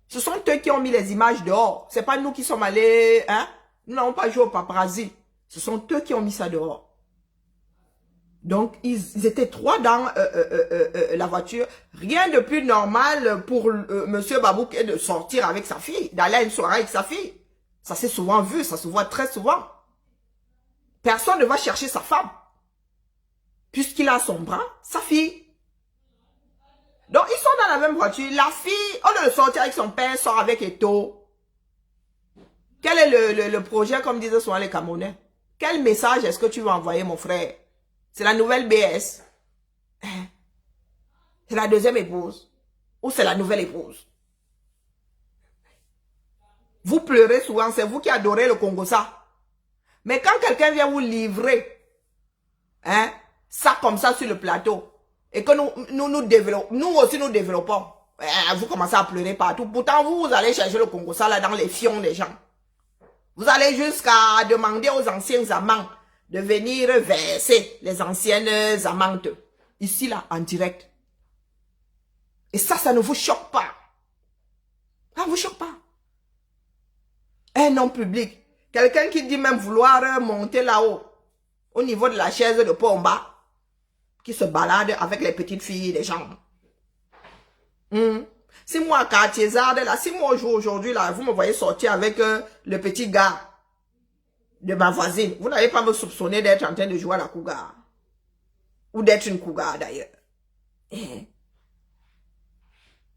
Ce sont eux qui ont mis les images dehors. C'est pas nous qui sommes allés, hein. Nous n'avons pas joué au paparazzi. Ce sont eux qui ont mis ça dehors. Donc, ils étaient trois dans la voiture. Rien de plus normal pour Monsieur Babou que de sortir avec sa fille, d'aller à une soirée avec sa fille. Ça s'est souvent vu, ça se voit très souvent. Personne ne va chercher sa femme. Puisqu'il a son bras, sa fille. Donc, ils sont dans la même voiture. La fille, au lieu de sortir avec son père, sort avec Eto. Quel est le projet, comme disaient souvent les Camerounais? Quel message est-ce que tu veux envoyer, mon frère? C'est la nouvelle BS? C'est la deuxième épouse? Ou c'est la nouvelle épouse? Vous pleurez souvent, c'est vous qui adorez le Congo-Ça. Mais quand quelqu'un vient vous livrer, hein, ça comme ça sur le plateau, et que nous développons, nous aussi nous développons, vous commencez à pleurer partout. Pourtant, vous allez chercher le Congo-Ça là dans les fions des gens. Vous allez jusqu'à demander aux anciens amants de venir verser les anciennes amantes. Ici là, en direct. Et ça ne vous choque pas. Ça ne vous choque pas. Un homme public. Quelqu'un qui dit même vouloir monter là-haut, au niveau de la chaise de Pomba, qui se balade avec les petites filles des gens. Si moi, Cartier-Zard, là, si moi aujourd'hui, là, vous me voyez sortir avec le petit gars de ma voisine, vous n'allez pas me soupçonner d'être en train de jouer à la cougar. Ou d'être une cougar, d'ailleurs.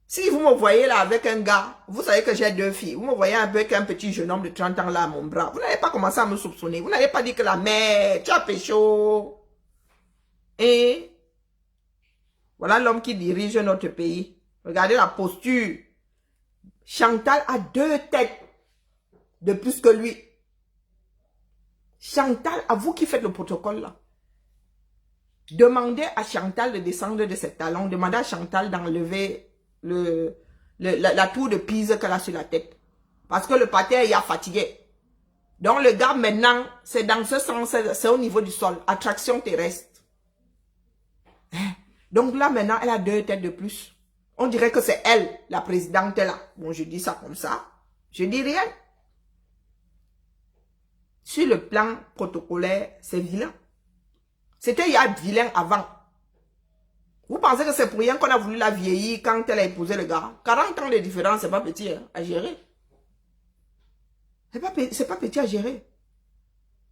Si vous me voyez là avec un gars, vous savez que j'ai 2 filles, vous me voyez avec un petit jeune homme de 30 ans là à mon bras, vous n'allez pas commencer à me soupçonner, vous n'allez pas dire que la mère, tu as pécho. Et voilà l'homme qui dirige notre pays. Regardez la posture. Chantal a 2 têtes de plus que lui. Chantal, à vous qui faites le protocole là, demandez à Chantal de descendre de ses talons, demandez à Chantal d'enlever la tour de Pise qu'elle a sur la tête. Parce que le pater il a fatigué. Donc le gars maintenant, c'est dans ce sens, c'est au niveau du sol, attraction terrestre. Donc là maintenant, elle a 2 têtes de plus. On dirait que c'est elle, la présidente là. Bon, je dis ça comme ça. Je dis rien. Sur le plan protocolaire, c'est vilain. C'était il y a vilain avant. Vous pensez que c'est pour rien qu'on a voulu la vieillir quand elle a épousé le gars? 40 ans de différence, c'est pas petit hein, à gérer. C'est pas petit à gérer.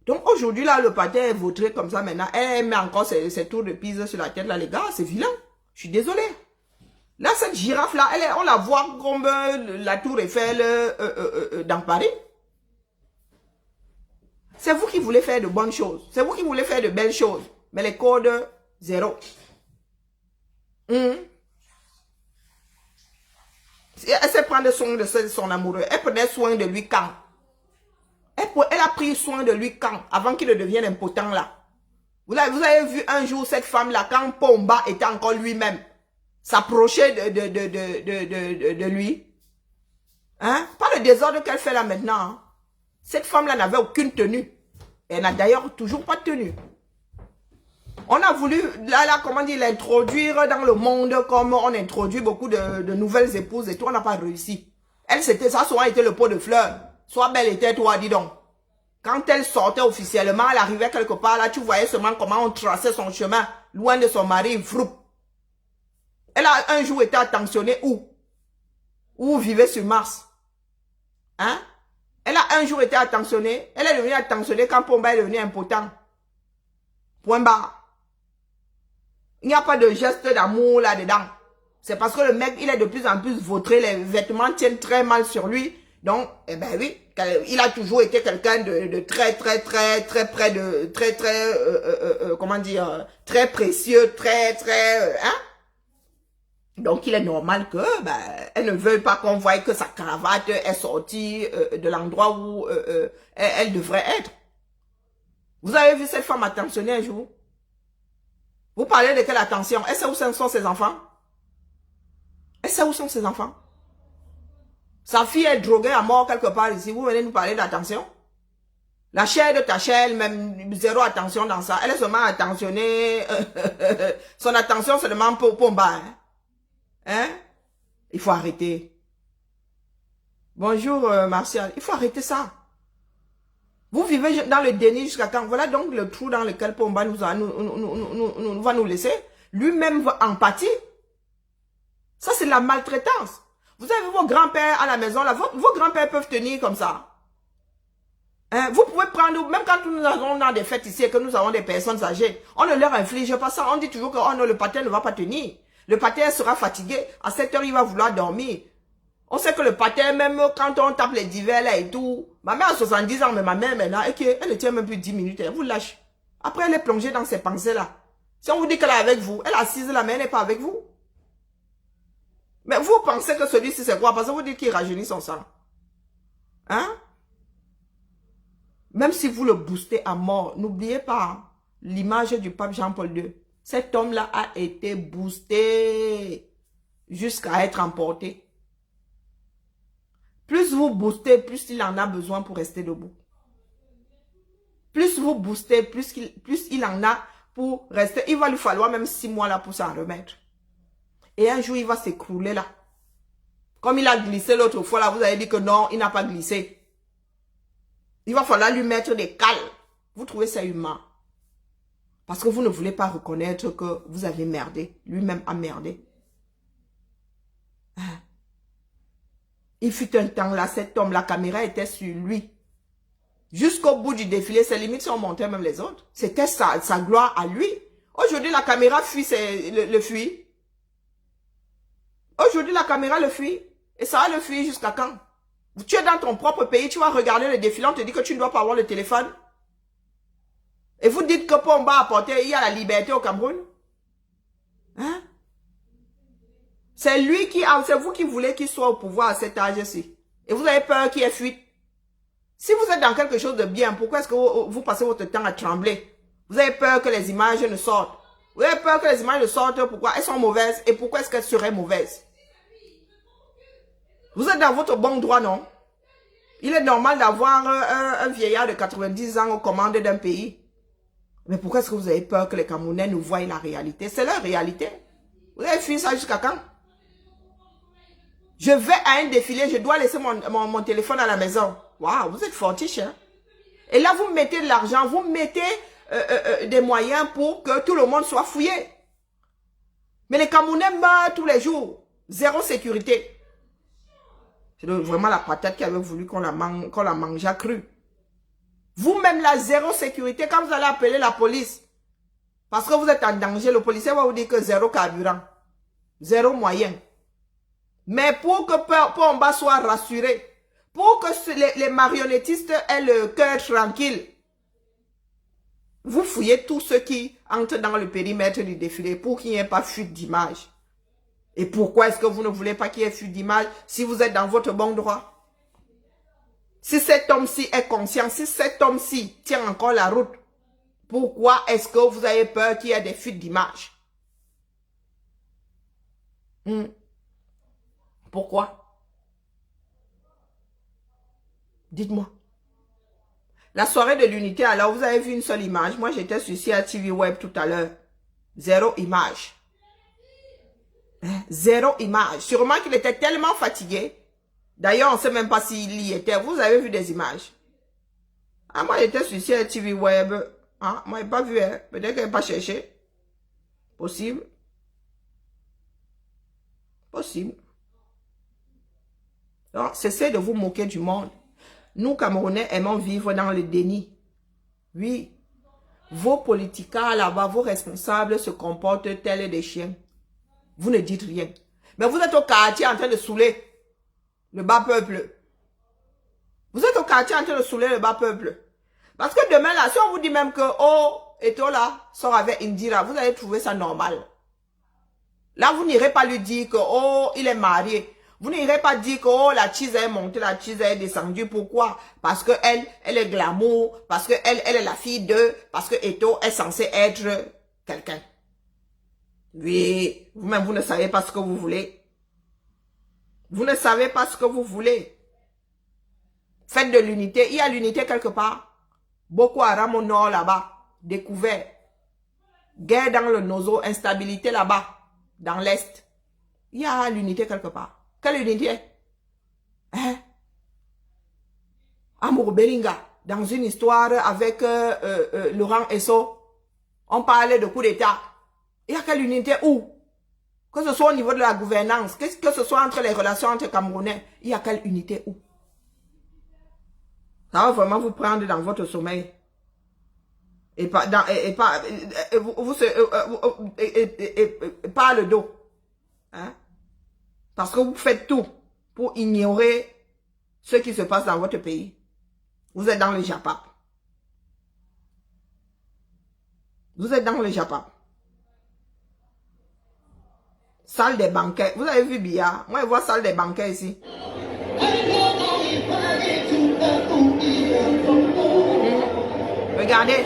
Donc aujourd'hui, là, le pater est vautré comme ça maintenant. Elle met encore ses tours de Pise sur la tête, là, les gars, c'est vilain. Je suis désolé. Là, cette girafe-là, on la voit comme la tour Eiffel dans Paris. C'est vous qui voulez faire de bonnes choses. C'est vous qui voulez faire de belles choses. Mais les codes, 0. Elle sait prendre soin de son amoureux. Elle prenait soin de lui quand? Elle a pris soin de lui quand? Avant qu'il ne devienne impotent là. Vous avez vu un jour cette femme-là, quand Pomba était encore lui-même, s'approcher de lui. Hein? Pas le désordre qu'elle fait là maintenant. Hein? Cette femme-là n'avait aucune tenue. Elle n'a d'ailleurs toujours pas de tenue. On a voulu, là, comment dire, l'introduire dans le monde comme on introduit beaucoup de nouvelles épouses et tout, on n'a pas réussi. Elle, ça a souvent été le pot de fleurs. Sois belle était toi, dis donc. Quand elle sortait officiellement, elle arrivait quelque part, là, tu voyais seulement comment on traçait son chemin, loin de son mari, froup. Elle a un jour été attentionnée où? Où vivait sur Mars? Hein? Elle a un jour été attentionnée. Elle est devenue attentionnée quand Pomba est devenu impotent. Point barre. Il n'y a pas de geste d'amour là-dedans. C'est parce que le mec, il est de plus en plus vautré. Les vêtements tiennent très mal sur lui. Donc, eh ben oui, il a toujours été quelqu'un de très près de, comment dire, très précieux, hein? Donc, il est normal que, elle ne veuille pas qu'on voie que sa cravate est sortie de l'endroit où elle devrait être. Vous avez vu cette femme attentionnée un jour? Vous parlez de quelle attention? Elle sait où sont ses enfants? Elle sait où sont ses enfants? Sa fille est droguée à mort quelque part ici. Vous venez nous parler d'attention? La chair de ta chair, même 0 attention dans ça. Elle est seulement attentionnée. Son attention seulement pour Pomba. Hein? Il faut arrêter. Bonjour Martial. Il faut arrêter ça. Vous vivez dans le déni jusqu'à quand? Voilà donc le trou dans lequel Pomba va nous laisser. Lui-même va en pâtir. Ça, c'est la maltraitance. Vous avez vos grands-pères à la maison, là, vos grands-pères peuvent tenir comme ça. Hein? Vous pouvez prendre, même quand nous avons dans des fêtes ici et que nous avons des personnes âgées, on ne leur inflige pas ça. On dit toujours que oh non, le pater ne va pas tenir. Le pater sera fatigué. À 7 heures, il va vouloir dormir. On sait que le pater, même quand on tape les divers là et tout, ma mère a 70 ans, mais ma mère maintenant, elle ne tient même plus 10 minutes, elle vous lâche. Après, elle est plongée dans ses pensées là. Si on vous dit qu'elle est avec vous, elle est assise là, mais elle n'est pas avec vous. Mais vous pensez que celui-ci c'est quoi? Parce que vous dites qu'il rajeunit son sang. Hein? Même si vous le boostez à mort, n'oubliez pas l'image du pape Jean-Paul II. Cet homme-là a été boosté jusqu'à être emporté. Plus vous boostez, plus il en a besoin pour rester debout. Plus vous boostez, plus il en a pour rester. Il va lui falloir même 6 mois là pour s'en remettre. Et un jour, il va s'écrouler là. Comme il a glissé l'autre fois là, vous avez dit que non, il n'a pas glissé. Il va falloir lui mettre des cales. Vous trouvez ça humain? Parce que vous ne voulez pas reconnaître que vous avez merdé. Lui-même a merdé. Il fut un temps là, cet homme, la caméra était sur lui. Jusqu'au bout du défilé, ses limites sont montées même les autres. C'était sa gloire à lui. Aujourd'hui, la caméra fuit le fuit. Aujourd'hui, la caméra le fuit. Et ça va le fuir jusqu'à quand? Tu es dans ton propre pays, tu vas regarder le défilé, on te dit que tu ne dois pas avoir le téléphone. Et vous dites que Pomba a apporté, il y a la liberté au Cameroun. Hein? C'est lui qui a, c'est vous qui voulez qu'il soit au pouvoir à cet âge-ci. Et vous avez peur qu'il ait fuite. Si vous êtes dans quelque chose de bien, pourquoi est-ce que vous passez votre temps à trembler? Vous avez peur que les images ne sortent. Vous avez peur que les images ne sortent, pourquoi? Elles sont mauvaises. Et pourquoi est-ce qu'elles seraient mauvaises? Vous êtes dans votre bon droit, non? Il est normal d'avoir un vieillard de 90 ans aux commandes d'un pays. Mais pourquoi est-ce que vous avez peur que les Camerounais nous voient la réalité? C'est leur réalité. Vous avez fui ça jusqu'à quand? Je vais à un défilé, je dois laisser mon téléphone à la maison. Waouh, vous êtes fortiche, hein? Et là, vous mettez de l'argent, vous mettez des moyens pour que tout le monde soit fouillé. Mais les Camerounais meurent tous les jours. Zéro sécurité. C'est vraiment la patate qui avait voulu qu'on la mange à cru. Vous-même, la zéro sécurité, quand vous allez appeler la police, parce que vous êtes en danger, le policier va vous dire que zéro carburant, zéro moyen. Mais pour que Pomba soit rassuré, pour que les marionnettistes aient le cœur tranquille, vous fouillez tous ceux qui entrent dans le périmètre du défilé pour qu'il n'y ait pas fuite d'image. Et pourquoi est-ce que vous ne voulez pas qu'il y ait fuite d'image si vous êtes dans votre bon droit? Si cet homme-ci est conscient, si cet homme-ci tient encore la route, pourquoi est-ce que vous avez peur qu'il y ait des fuites d'image? Pourquoi? Dites-moi. La soirée de l'unité, alors vous avez vu une seule image. Moi, j'étais sur CRTV Web tout à l'heure. Zéro image. Zéro image. Sûrement qu'il était tellement fatigué. D'ailleurs, on ne sait même pas s'il y était. Vous avez vu des images? Ah, moi, j'étais sur CRTV Web. Ah, moi, je n'ai pas vu. Hein. Peut-être qu'elle n'a pas cherché. Possible. Possible. Donc, cessez de vous moquer du monde. Nous, Camerounais, aimons vivre dans le déni. Oui. Vos politiciens là-bas, vos responsables se comportent tels des chiens. Vous ne dites rien. Mais vous êtes au quartier en train de saouler le bas peuple. Vous êtes au quartier en train de saouler le bas peuple. Parce que demain là, si on vous dit même que, oh, Eto là, sort avec Indira, vous allez trouver ça normal. Là, vous n'irez pas lui dire que, oh, il est marié. Vous n'irez pas dire que, oh, la cheese est montée, la cheese est descendue. Pourquoi? Parce que elle est glamour, parce que elle est la fille de, parce que Eto est censé être quelqu'un. Oui, vous-même, vous ne savez pas ce que vous voulez. Vous ne savez pas ce que vous voulez. Faites de l'unité. Il y a l'unité quelque part. Boko Haram au nord là-bas. Découvert. Guerre dans le Nozo. Instabilité là-bas. Dans l'est. Il y a l'unité quelque part. Quelle unité? Hein? Amour Beringa. Dans une histoire avec Laurent Esso. On parlait de coup d'état. Il y a quelle unité où? Que ce soit au niveau de la gouvernance, que ce soit entre les relations entre Camerounais, il y a quelle unité où? Ça va vraiment vous prendre dans votre sommeil. Et pas dans, pas le dos. Hein? Parce que vous faites tout pour ignorer ce qui se passe dans votre pays. Vous êtes dans le Japap. Vous êtes dans le Japap. Salle des banquets. Vous avez vu Bia? Moi, je vois salle des banquets ici. Regardez.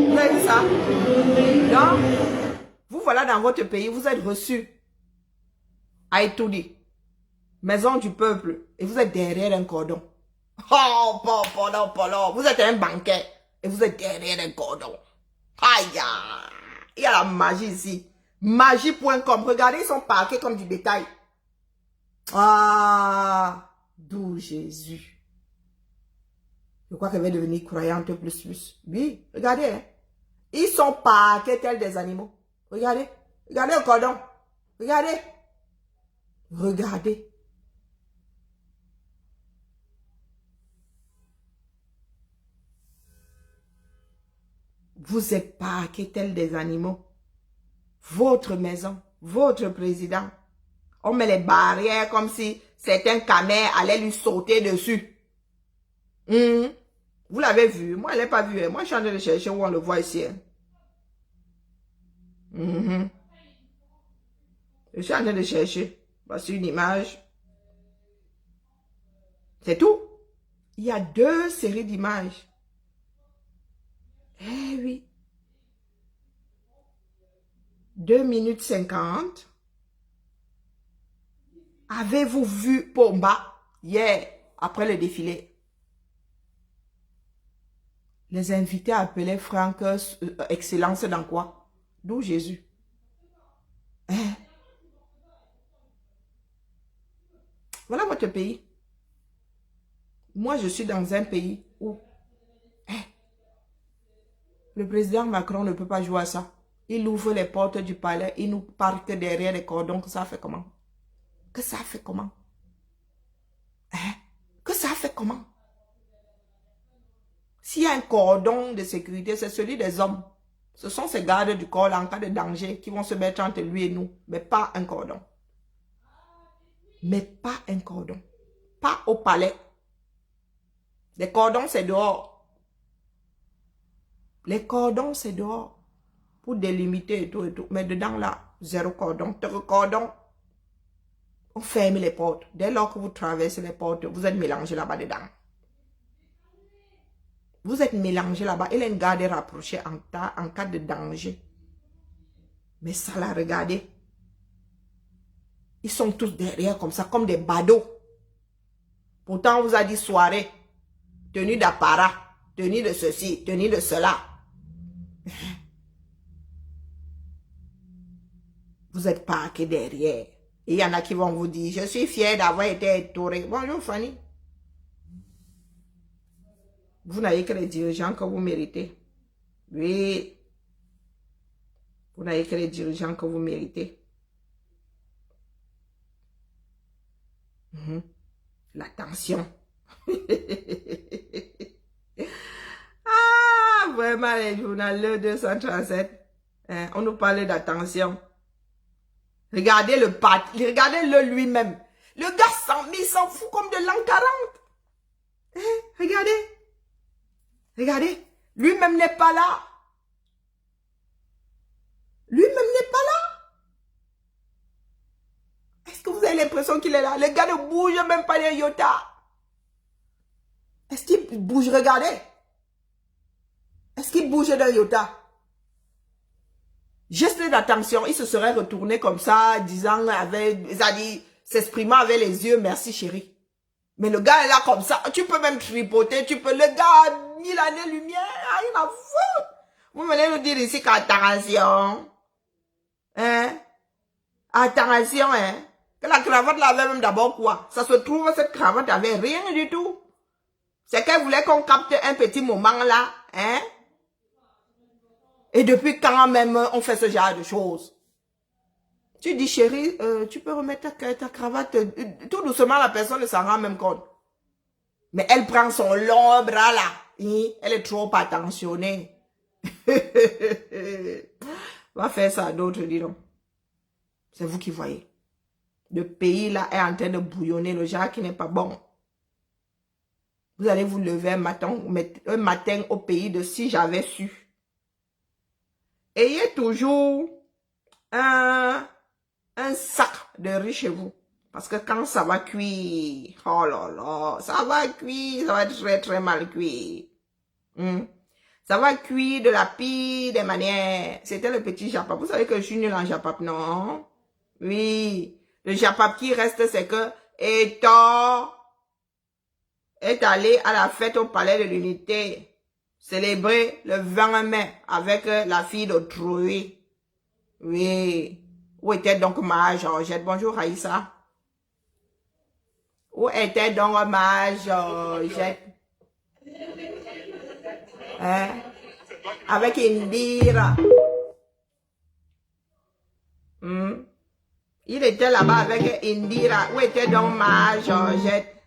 Vous avez vu ça? Donc, vous voilà dans votre pays, vous êtes reçus à Etoudi, maison du peuple, et vous êtes derrière un cordon. Oh, pardon. Vous êtes un banquet. Et vous êtes derrière un cordon. Aïe, il y a la magie ici. Magie.com. Regardez, ils sont parqués comme du bétail. Ah, d'où Jésus. Je crois qu'elle va devenir croyante plus. Oui, regardez. Hein. Ils sont parqués tels des animaux. Regardez. Regardez le cordon. Regardez. Regardez. Vous êtes parqués tels des animaux. Votre maison, votre président. On met les barrières comme si certains camers allaient lui sauter dessus. Vous l'avez vu? Moi, je ne l'ai pas vu. Moi, je suis en train de chercher où on le voit ici. Je suis en train de chercher. Voici une image. C'est tout. Il y a 2 séries d'images. Eh oui. 2 minutes 50. Avez-vous vu Pomba hier, après le défilé? Les invités appelaient Franck Excellence dans quoi? D'où Jésus? Voilà votre pays. Moi, je suis dans un pays où le président Macron ne peut pas jouer à ça. Il ouvre les portes du palais, il nous parque derrière les cordons. Que ça fait comment? Que ça fait comment? Que ça fait comment? S'il y a un cordon de sécurité, c'est celui des hommes. Ce sont ces gardes du corps là, en cas de danger, qui vont se mettre entre lui et nous. Mais pas un cordon. Mais pas un cordon. Pas au palais. Les cordons, c'est dehors. Les cordons, c'est dehors. Pour délimiter et tout et tout. Mais dedans là, 0 cordon. 3 cordons. On ferme les portes. Dès lors que vous traversez les portes, vous êtes mélangés là-bas dedans. Vous êtes mélangés là-bas. Il y a une garde rapprochée en cas de danger. Mais ça là, regardez. Ils sont tous derrière comme ça, comme des badauds. Pourtant, on vous a dit soirée. Tenue d'apparat. Tenue de ceci. Tenue de cela. Vous êtes parqués derrière. Et il y en a qui vont vous dire, je suis fier d'avoir été étouré. Bonjour Fanny. Vous n'avez que les dirigeants que vous méritez. Oui. Vous n'avez que les dirigeants que vous méritez. La tension. Ah, vraiment, les journaux 237. On nous parlait d'attention. Regardez regardez-le lui-même. Le gars il s'en fout comme de l'an 40. Regardez. Regardez. Lui-même n'est pas là. Lui-même n'est pas là. Est-ce que vous avez l'impression qu'il est là? Le gars ne bouge même pas d'un iota. Est-ce qu'il bouge? Regardez. Est-ce qu'il bouge d'un iota? Geste d'attention, il se serait retourné comme ça, disant, s'exprimant avec les yeux, merci chérie. Mais le gars est là comme ça, tu peux même tripoter, le gars a 1000 années-lumière, il m'a fou. Vous venez nous dire ici qu'attention, attention, que la cravate là avait même d'abord quoi? Ça se trouve, cette cravate avait rien du tout. C'est qu'elle voulait qu'on capte un petit moment là, Et depuis quand même on fait ce genre de choses? Tu dis, chérie, tu peux remettre ta cravate. Tout doucement, la personne ne s'en rend même compte. Mais elle prend son long bras là. Elle est trop attentionnée. Va faire ça à d'autres, dis donc. C'est vous qui voyez. Le pays là est en train de bouillonner. Le genre qui n'est pas bon. Vous allez vous lever un matin au pays de si j'avais su. Ayez toujours un sac de riz chez vous. Parce que quand ça va cuire, oh là là, ça va cuire, ça va être très très mal cuit. Ça va cuire de la pire des manières. C'était le petit japap. Vous savez que je suis nulle en japap, non? Oui. Le japap qui reste, c'est que Eto est allé à la fête au palais de l'unité. Célébrer le 20 mai avec la fille d'autrui. Oui. Où était donc ma Georgette? Bonjour Raïssa. Où était donc ma Georgette? Avec Indira. Il était là-bas avec Indira. Où était donc ma Georgette?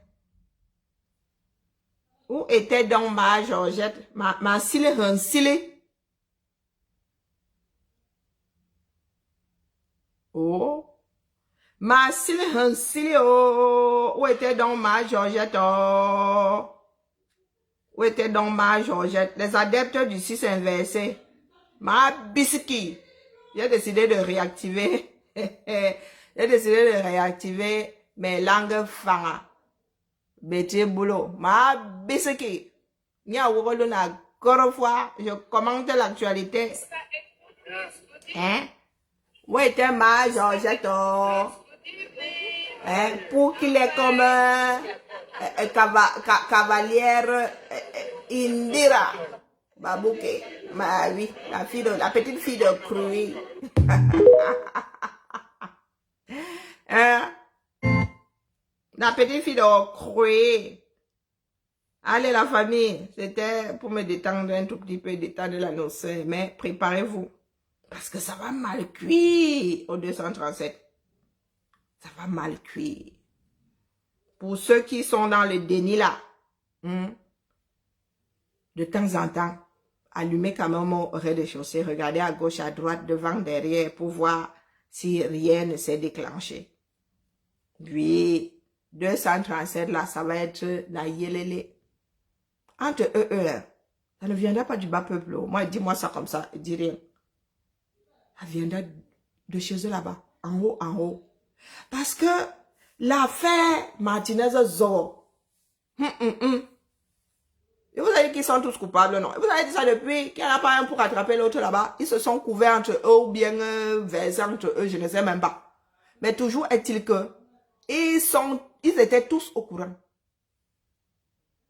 Où était donc ma Georgette? Ma sile. Oh. Ma sili, oh. Où était donc ma Georgette, oh? Où était donc ma Georgette? Les adeptes du 6 inversé. Ma biscuit. J'ai décidé de réactiver. J'ai décidé de réactiver mes langues fanga. Bétier boulot. Ma biscuit. Nia Wogolona, fois, je commente l'actualité. Hein? Où était ma Georgette? Hein? Pour qu'il est comme cavalière Indira Babouke. Oui, la petite fille de Cruy. Hein? La petite fille de Cruy. Allez la famille, c'était pour me détendre un tout petit peu, détendre la noce, mais préparez-vous. Parce que ça va mal cuire au 237. Ça va mal cuire. Pour ceux qui sont dans le déni là, de temps en temps, allumez quand même au rez-de-chaussée, regardez à gauche, à droite, devant, derrière, pour voir si rien ne s'est déclenché. Puis, 237 là, ça va être la yélélé. Entre eux, ça ne viendra pas du bas peuple. Moi, dis-moi ça comme ça, dis rien. Ça viendra de chez eux là-bas, en haut, en haut. Parce que l'affaire Martinez Zoro, et vous avez dit qu'ils sont tous coupables, non? Et vous avez dit ça depuis qu'il n'y en a pas un pour attraper l'autre là-bas. Ils se sont couverts entre eux ou bien versés entre eux, je ne sais même pas. Mais toujours est-il que ils étaient tous au courant.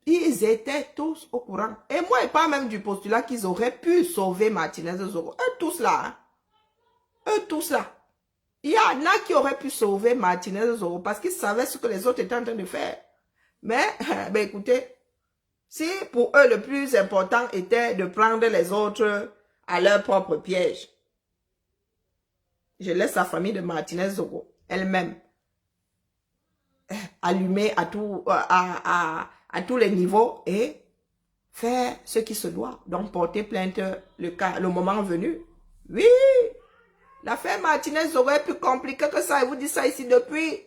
Ils étaient tous au courant. Et moi, je parle même du postulat qu'ils auraient pu sauver Martinez Zoro. Eux tous là. Hein? Eux tous là. Il y en a qui auraient pu sauver Martinez Zoro parce qu'ils savaient ce que les autres étaient en train de faire. Mais, ben écoutez, si pour eux le plus important était de prendre les autres à leur propre piège, je laisse la famille de Martinez Zoro elle-même allumer à tous les niveaux et faire ce qui se doit. Donc porter plainte le moment venu. Oui, l'affaire Martinez Zoro est plus compliquée que ça. Je vous dis ça ici depuis.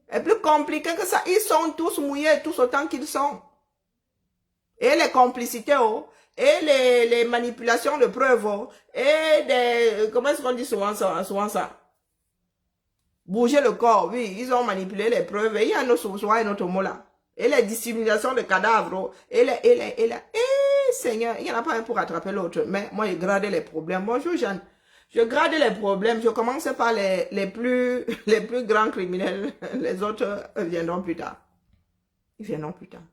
est plus compliqué que ça. Ils sont tous mouillés, tous autant qu'ils sont. Et les complicités, oh, et les manipulations de preuves, oh, et des... Comment est-ce qu'on dit souvent ça? Bouger le corps, oui, ils ont manipulé les preuves. Et il y a un autre mot là. Et les dissimulations de cadavres, Seigneur, il n'y en a pas un pour attraper l'autre. Mais moi, je grade les problèmes. Bonjour, Jeanne. Je grade les problèmes. Je commence par les plus grands criminels. Les autres viendront plus tard. Ils viendront plus tard.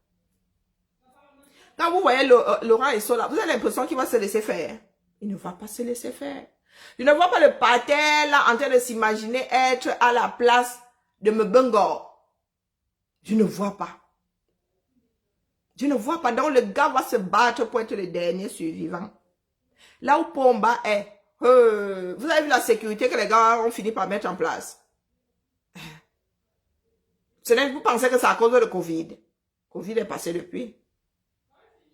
Quand vous voyez Laurent et Sola, vous avez l'impression qu'il va se laisser faire. Il ne va pas se laisser faire. Je ne vois pas le pater là en train de s'imaginer être à la place de Mbengor. Je ne vois pas. Je ne vois pas. Donc le gars va se battre pour être le dernier survivant. Là où Pomba est, vous avez vu la sécurité que les gars ont fini par mettre en place. Vous pensez que c'est à cause de Covid. Covid est passé depuis.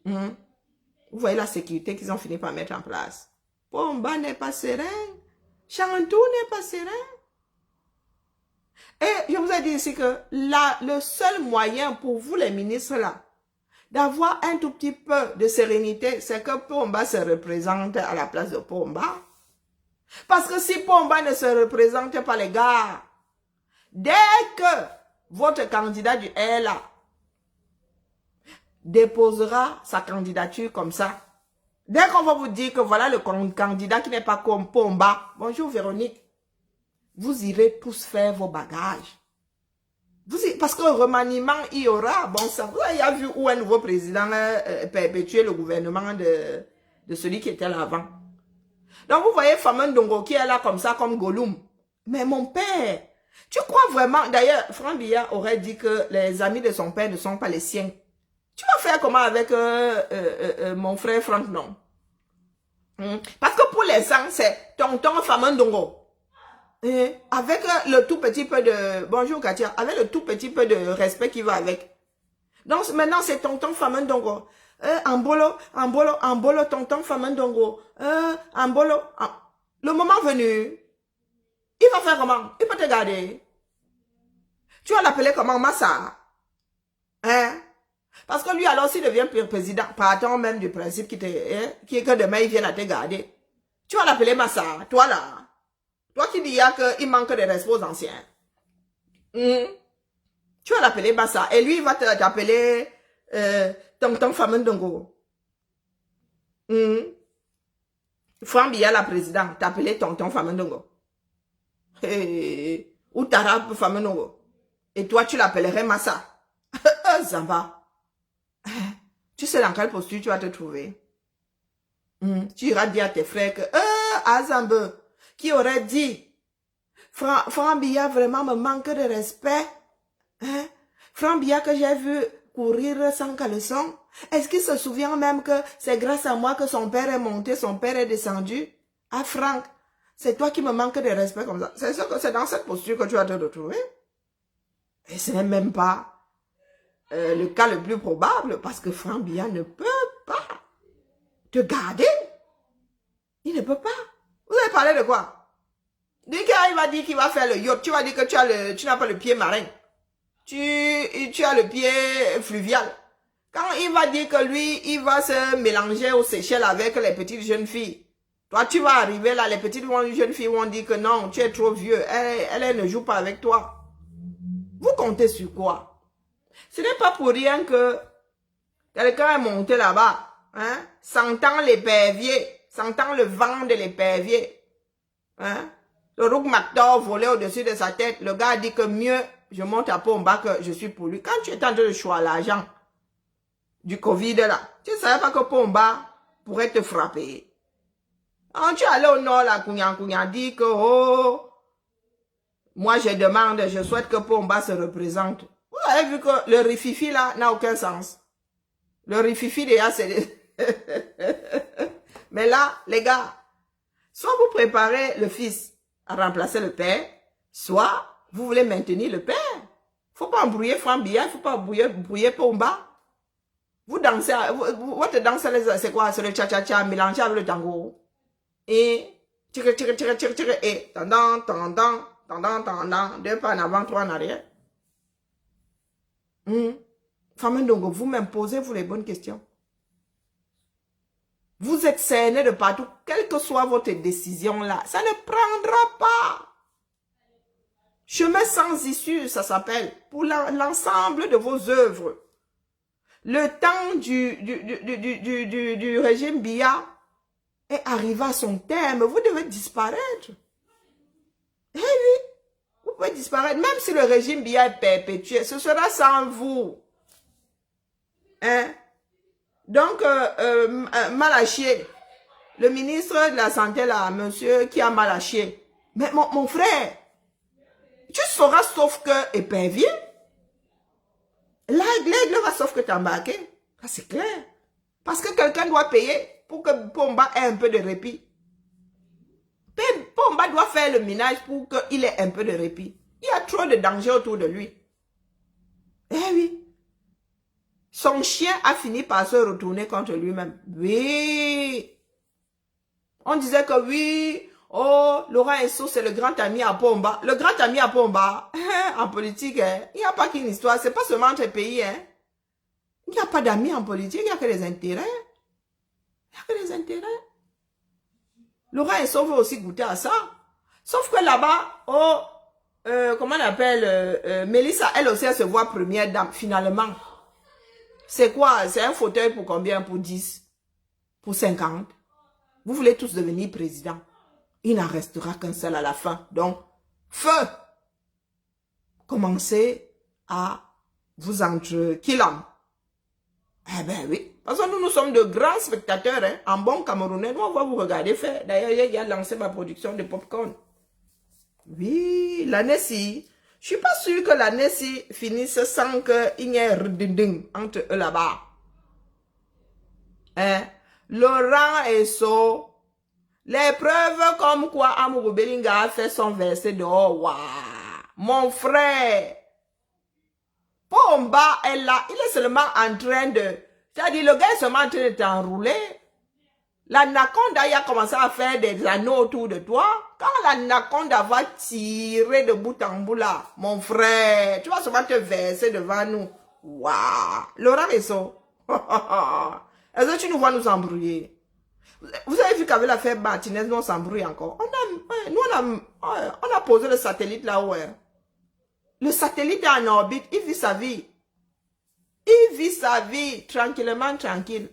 Vous voyez la sécurité qu'ils ont fini par mettre en place. Pomba n'est pas serein. Chantou n'est pas serein. Et je vous ai dit ici que le seul moyen pour vous les ministres là, d'avoir un tout petit peu de sérénité, c'est que Pomba se représente à la place de Pomba. Parce que si Pomba ne se représente pas les gars, dès que votre candidat du LA déposera sa candidature comme ça, dès qu'on va vous dire que voilà le candidat qui n'est pas comme Pomba, bonjour Véronique, vous irez tous faire vos bagages. Parce que remaniement, il y aura, bon sang, vous avez vu où un nouveau président perpétuer le gouvernement de celui qui était là avant. Donc vous voyez Famen Dongo qui est là comme ça, comme Gollum. Mais mon père, tu crois vraiment, d'ailleurs, Franck Biya aurait dit que les amis de son père ne sont pas les siens. Tu vas faire comment avec mon frère Franck, non? Parce que pour les gens, c'est tonton Famen Dongo. Avec le tout petit peu de... Bonjour Katia. Avec le tout petit peu de respect qui va avec. Donc maintenant, c'est tonton Famen Dongo. Ambolo, tonton Famen Dongo. Ambolo. Le moment venu, Il va faire comment? Il peut te garder. Tu vas l'appeler comment, Massa? Hein? Parce que lui, alors, s'il devient président, partant même du principe qui est que demain, il vienne à te garder. Tu vas l'appeler Massa, toi là. Toi qui dis qu'il manque de respect aux anciens. Tu vas l'appeler Massa. Et lui, il va t'appeler Tonton Famendongo. Franck Biya, la présidente, t'appeler Tonton Famendongo. Ou Tarab Famendongo. Et toi, tu l'appellerais Massa. Zamba. Tu sais dans quelle posture tu vas te trouver. Tu iras dire à tes frères que Azambe, qui aurait dit Franck Biya vraiment me manque de respect. Franck Biya que j'ai vu courir sans caleçon. Est-ce qu'il se souvient même que c'est grâce à moi que son père est monté, son père est descendu? Ah Franck, c'est toi qui me manque de respect comme ça. C'est sûr que c'est dans cette posture que tu vas te retrouver. Et ce n'est même pas le cas le plus probable parce que Franck Biya ne peut pas te garder. Il ne peut pas. Vous avez parlé de quoi? Dès qu'il va dire qu'il va faire le yacht, tu vas dire que tu n'as pas le pied marin. Tu as le pied fluvial. Quand il va dire que lui, il va se mélanger aux Seychelles avec les petites jeunes filles. Toi, tu vas arriver là, les petites jeunes filles vont dire que non, tu es trop vieux. Elle ne joue pas avec toi. Vous comptez sur quoi? Ce n'est pas pour rien que quelqu'un est monté là-bas, sentant l'épervier, sentant le vent de l'épervier. Le Rouk Mactor volait au-dessus de sa tête. Le gars a dit que mieux, je monte à Pomba que je suis pour lui. Quand tu es en train de choisir l'argent du Covid là, tu ne savais pas que Pomba pourrait te frapper. Quand tu es allé au nord là, Kounyan dit que moi je demande, je souhaite que Pomba se représente. Vous avez vu que le rififi là n'a aucun sens. Le rififi déjà c'est... Mais là, les gars, soit vous préparez le fils à remplacer le père, soit vous voulez maintenir le père. Faut pas embrouiller Franck Biya, faut pas embrouiller Pomba. Vous dansez, votre danse, c'est quoi? C'est le cha-cha-cha mélangé avec le tango. Et, et, tendant, 2 pas en avant, 3 en arrière. Famendongo, vous m'imposez, vous les bonnes questions. Vous excellez de partout, quelle que soit votre décision là, ça ne prendra pas. Chemin sans issue, ça s'appelle, pour l'ensemble de vos œuvres. Le temps du régime Biya est arrivé à son terme. Vous devez disparaître. Eh oui, vous pouvez disparaître. Même si le régime Biya est perpétué, ce sera sans vous. Donc, Malachier, le ministre de la Santé là, monsieur qui a Malachier. Mais mon frère, tu sauras sauf que épervier. L'aigle va sauf que t'embarquer. C'est clair. Parce que quelqu'un doit payer pour que Pomba ait un peu de répit. Pomba doit faire le ménage pour qu'il ait un peu de répit. Il y a trop de danger autour de lui. Eh oui. Son chien a fini par se retourner contre lui-même. Oui. On disait que oui. Oh, Laurent Esso, c'est le grand ami à Pomba. Le grand ami à Pomba, en politique, il n'y a pas qu'une histoire. C'est pas seulement entre pays. Il n'y a pas d'amis en politique, il n'y a que des intérêts. Il n'y a que des intérêts. Laurent Esso veut aussi goûter à ça. Sauf que là-bas, comment on appelle, Mélissa, elle aussi, elle se voit première dame, finalement. C'est quoi? C'est un fauteuil pour combien? Pour 10? Pour 50? Vous voulez tous devenir président. Il n'en restera qu'un seul à la fin. Donc, feu! Commencez à vous entrequiller. Eh ben oui. Parce que nous sommes de grands spectateurs. En bon Camerounais, nous, on va vous regarder faire. D'ailleurs, il y a lancé ma production de popcorn. Oui, l'année-ci. Je suis pas sûre que l'année-ci finisse sans qu'il y ait redinding entre eux là-bas. Laurent Esso. Les preuves comme quoi Amourou Belinga a fait son verset dehors. Wow. Mon frère. Pomba est là. Il est seulement en train de... C'est-à-dire, le gars est seulement en train de t'enrouler. L'anaconda a commencé à faire des anneaux autour de toi. Quand l'anaconda va tirer de bout en bout là, mon frère, tu vas seulement te verser devant nous. Waouh! Laura Resso. Est-ce que tu nous vois nous embrouiller? Vous avez vu qu'avec l'affaire Martinez, nous on s'embrouille encore. On a posé le satellite là-haut. Hein. Le satellite est en orbite, il vit sa vie. Il vit sa vie tranquillement, tranquille.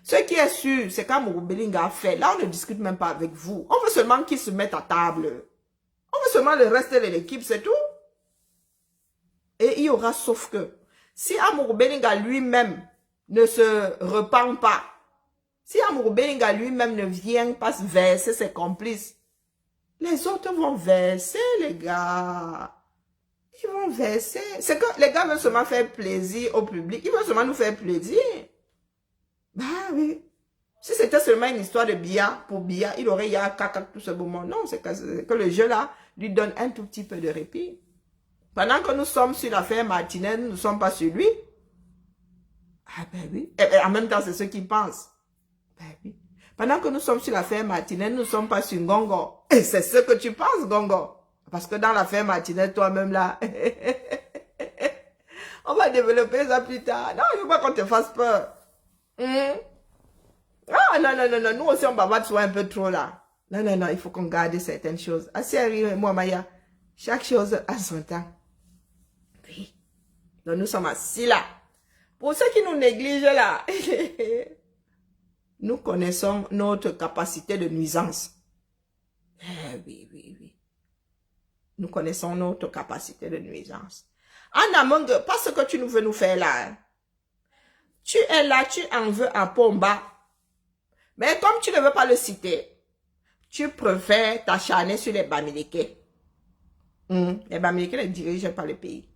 Ce qui est sûr, c'est qu'Amourou Belinga a fait. Là, on ne discute même pas avec vous. On veut seulement qu'ils se mettent à table. On veut seulement le reste de l'équipe, c'est tout. Et il y aura sauf que, si Amourou Belinga lui-même ne se repent pas, si Amourou Belinga lui-même ne vient pas verser ses complices, les autres vont verser, les gars. Ils vont verser. C'est que les gars veulent seulement faire plaisir au public. Ils veulent seulement nous faire plaisir. Bah oui. Si c'était seulement une histoire de billard pour billard, il aurait y a caca tout ce beau monde. Non, c'est que le jeu là lui donne un tout petit peu de répit. Pendant que nous sommes sur l'affaire Martinez, nous ne sommes pas sur lui. Ah ben oui. Et en même temps, c'est ce qu'ils pensent. Ben oui. Pendant que nous sommes sur l'affaire Martinez, nous ne sommes pas sur Gongo. Et c'est ce que tu penses, Gongo. Parce que dans l'affaire Martinez, toi-même là, on va développer ça plus tard. Non, il ne faut pas qu'on te fasse peur. Ah non, non, non, non, nous aussi on bavarde soit un peu trop là. Non, non, non, il faut qu'on garde certaines choses. Assez moi, Maya, chaque chose a son temps. Oui. Donc nous sommes assis là. Pour ceux qui nous négligent là, nous connaissons notre capacité de nuisance. Oui, oui, oui. Nous connaissons notre capacité de nuisance. En amont, pas ce que tu veux nous faire là. Hein. Tu es là, tu en veux à Pomba. Mais comme tu ne veux pas le citer, tu préfères t'acharner sur les Bamileke. Les Bamileke ne dirigent pas le pays.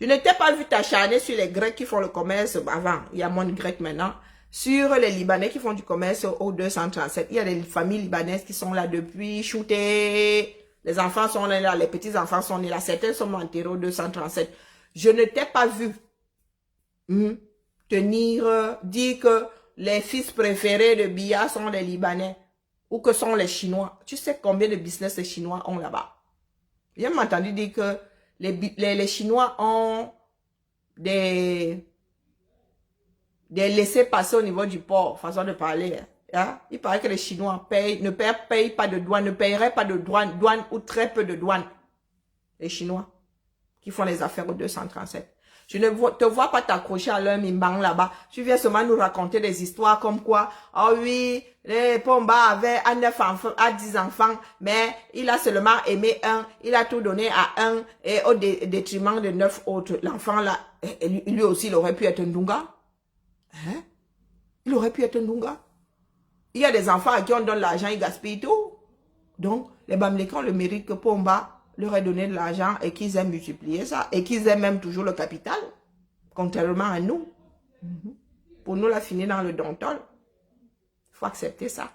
Je ne t'ai pas vu t'acharner sur les Grecs qui font le commerce avant. Il y a moins de Grecs maintenant. Sur les Libanais qui font du commerce au 237. Il y a des familles libanaises qui sont là depuis shooter. Les enfants sont là, les petits-enfants sont là. Certains sont enterrés au 237. Je ne t'ai pas vu dire que les fils préférés de Biya sont les Libanais ou que sont les Chinois. Tu sais combien de business les Chinois ont là-bas? J'ai entendu dire que les Chinois ont des laissés-passer au niveau du port, façon de parler. Hein? Il paraît que les Chinois ne payent pas de douane, ne paieraient pas de douane ou très peu de douane. Les Chinois qui font les affaires au 237. Je ne te vois pas t'accrocher à leur mimbang là-bas. Tu viens seulement nous raconter des histoires comme quoi, oh oui, les Pomba avaient 10 enfants, mais il a seulement aimé un, il a tout donné à un, et au détriment de 9 autres. L'enfant là, lui aussi, il aurait pu être un Ndunga. Hein? Il aurait pu être un Ndunga. Il y a des enfants à qui on donne l'argent, ils gaspillent tout. Donc, les Bamileke ont le mérite que Pomba leur ait donné de l'argent et qu'ils aient multiplié ça. Et qu'ils aient même toujours le capital. Contrairement à nous. Pour nous, la finir dans le dontol. Il faut accepter ça.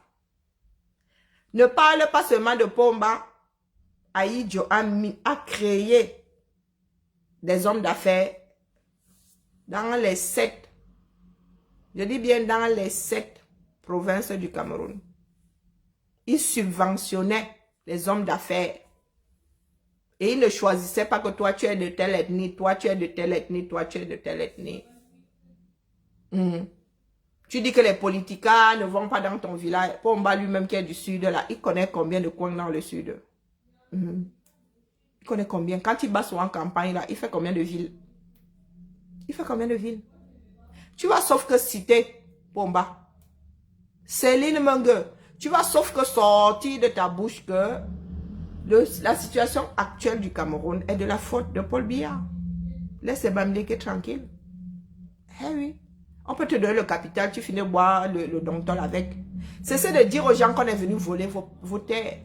Ne parle pas seulement de Pomba. Aïdjo a créé des hommes d'affaires dans les 7. Je dis bien dans les 7 provinces du Cameroun. Il subventionnait les hommes d'affaires. Et il ne choisissait pas que toi tu es de telle ethnie, toi tu es de telle ethnie, toi tu es de telle ethnie. Tu dis que les politiciens ne vont pas dans ton village. Pomba lui-même qui est du sud, là, il connaît combien de coins dans le sud. Il connaît combien. Quand il bat souvent en campagne, là, il fait combien de villes? Il fait combien de villes? Tu vas sauf que citer Pomba. Céline Mengue, tu vas sauf que sortir de ta bouche que la situation actuelle du Cameroun est de la faute de Paul Biya. Laisse les Bamileke tranquille. Eh oui. On peut te donner le capital, tu finis de boire le dontol avec. Cessez de dire aux gens qu'on est venu voler vos terres.